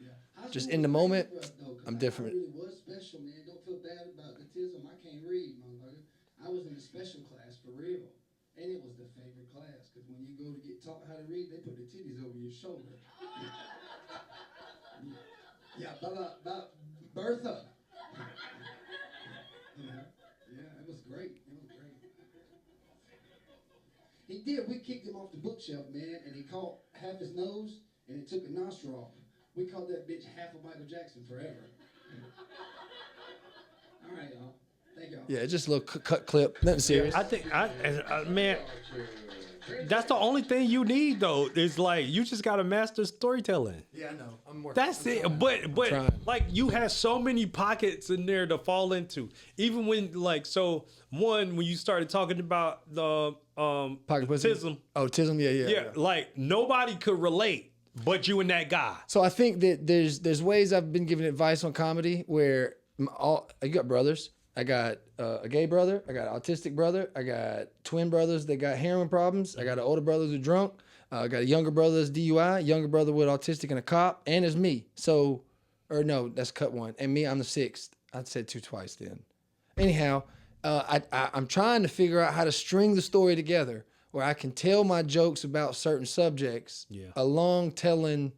just in the moment, I'm different. I really was special, man. Don't feel bad about the tism. I can't read, motherfucker. I was in a special class for real, and it was the favorite class, because when you go to get taught how to read, they put the titties over your shoulder. Yeah, about Bertha. Yeah, it was great. He did. We kicked him off the bookshelf, man, and he caught half his nose, and it took a nostril off. We called that bitch half of Michael Jackson forever. All right, y'all. Thank y'all. Yeah, just a little cut clip. Nothing serious. I think, man, that's the only thing you need, though, is like, you just got to master storytelling. Yeah, I know. I'm working. That's it. But like, you have so many pockets in there to fall into. Even when, like, so one, when you started talking about the tism. Oh, tism, yeah. Like, nobody could relate but you and that guy. So I think that there's ways I've been giving advice on comedy where you got brothers. I got a gay brother. I got an autistic brother. I got twin brothers that got heroin problems. I got an older brother who's drunk. I got a younger brother that's DUI, younger brother with autistic and a cop, and there's me. So, or no, that's cut one. And me, I'm the sixth. I said two twice then. Anyhow, I'm trying to figure out how to string the story together where I can tell my jokes about certain subjects along telling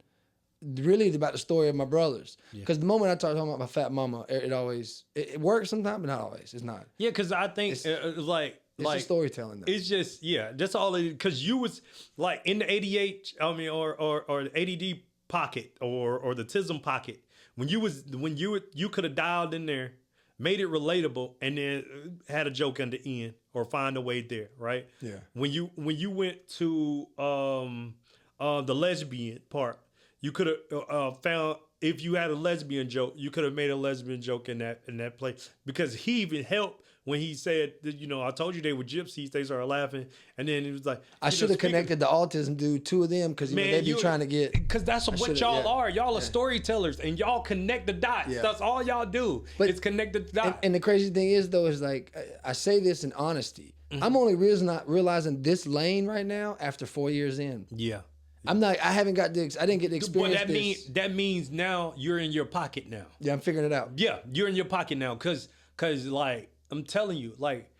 really about the story of my brothers. Because the moment I start talking about my fat mama, it works sometimes, but not always. It's not. Yeah, because I think it's like storytelling though. It's just, that's all it is. Because you was like in the ADH, or the ADD pocket or the TISM pocket, when you could have dialed in there, made it relatable, and then had a joke on the end or find a way there, right? Yeah. When you went to the lesbian part, you could have found, if you had a lesbian joke, you could have made a lesbian joke in that place, because he even helped when he said that, I told you they were gypsies. They started laughing, and then it was like, I should have connected the autism dude, two of them, because they be trying to get. Because that's what y'all are. Y'all are storytellers, and y'all connect the dots. Yeah. That's all y'all do. But it's connect the dots. And the crazy thing is, though, is like I say this in honesty. Mm-hmm. I'm only realizing this lane right now after 4 years in. Yeah. I'm not. I haven't got the. I didn't get the experience. But that means now you're in your pocket now. Yeah, I'm figuring it out. Yeah, you're in your pocket now, cause like I'm telling you, like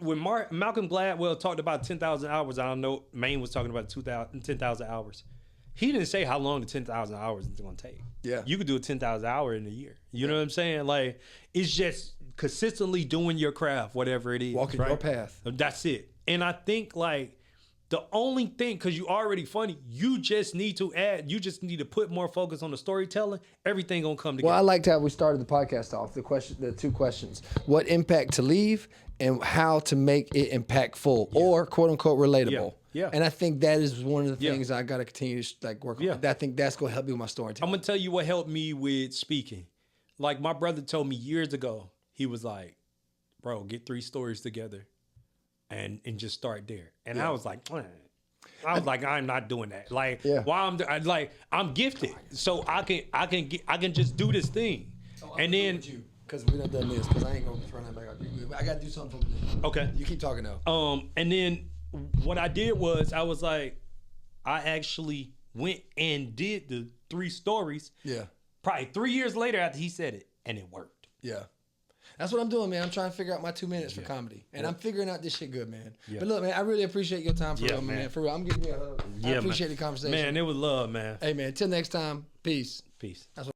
when Malcolm Gladwell talked about 10,000 hours, I don't know. Maine was talking about 10,000 hours. He didn't say how long the 10,000 hours is going to take. Yeah, you could do a 10,000 hour in a year. You know what I'm saying? Like, it's just consistently doing your craft, whatever it is. Walking your path. That's it. And I think like. The only thing, because you already funny, you just need to put more focus on the storytelling. Everything gonna come together. Well, I liked how we started the podcast off. The two questions: what impact to leave, and how to make it impactful or quote unquote relatable. Yeah. And I think that is one of the things I gotta continue to work on. I think that's gonna help me with my storytelling. I'm gonna tell you what helped me with speaking. Like my brother told me years ago, he was like, "Bro, get 3 stories together." And just start there. And I was like, I'm not doing that. Like, I'm gifted, so I can just do this thing. And then, because we done this, because I ain't gonna turn that back up. I gotta do something for me. Okay, you keep talking though. And then what I did was I was like, I actually went and did the 3 stories. Yeah. Probably 3 years later after he said it, and it worked. Yeah. That's what I'm doing, man. I'm trying to figure out my 2 minutes for comedy. And I'm figuring out this shit good, man. Yeah. But look, man, I really appreciate your time for real, man. For real. I'm giving you a hug. I appreciate the conversation. Man, it was love, man. Hey, man, until next time, peace. Peace. That's what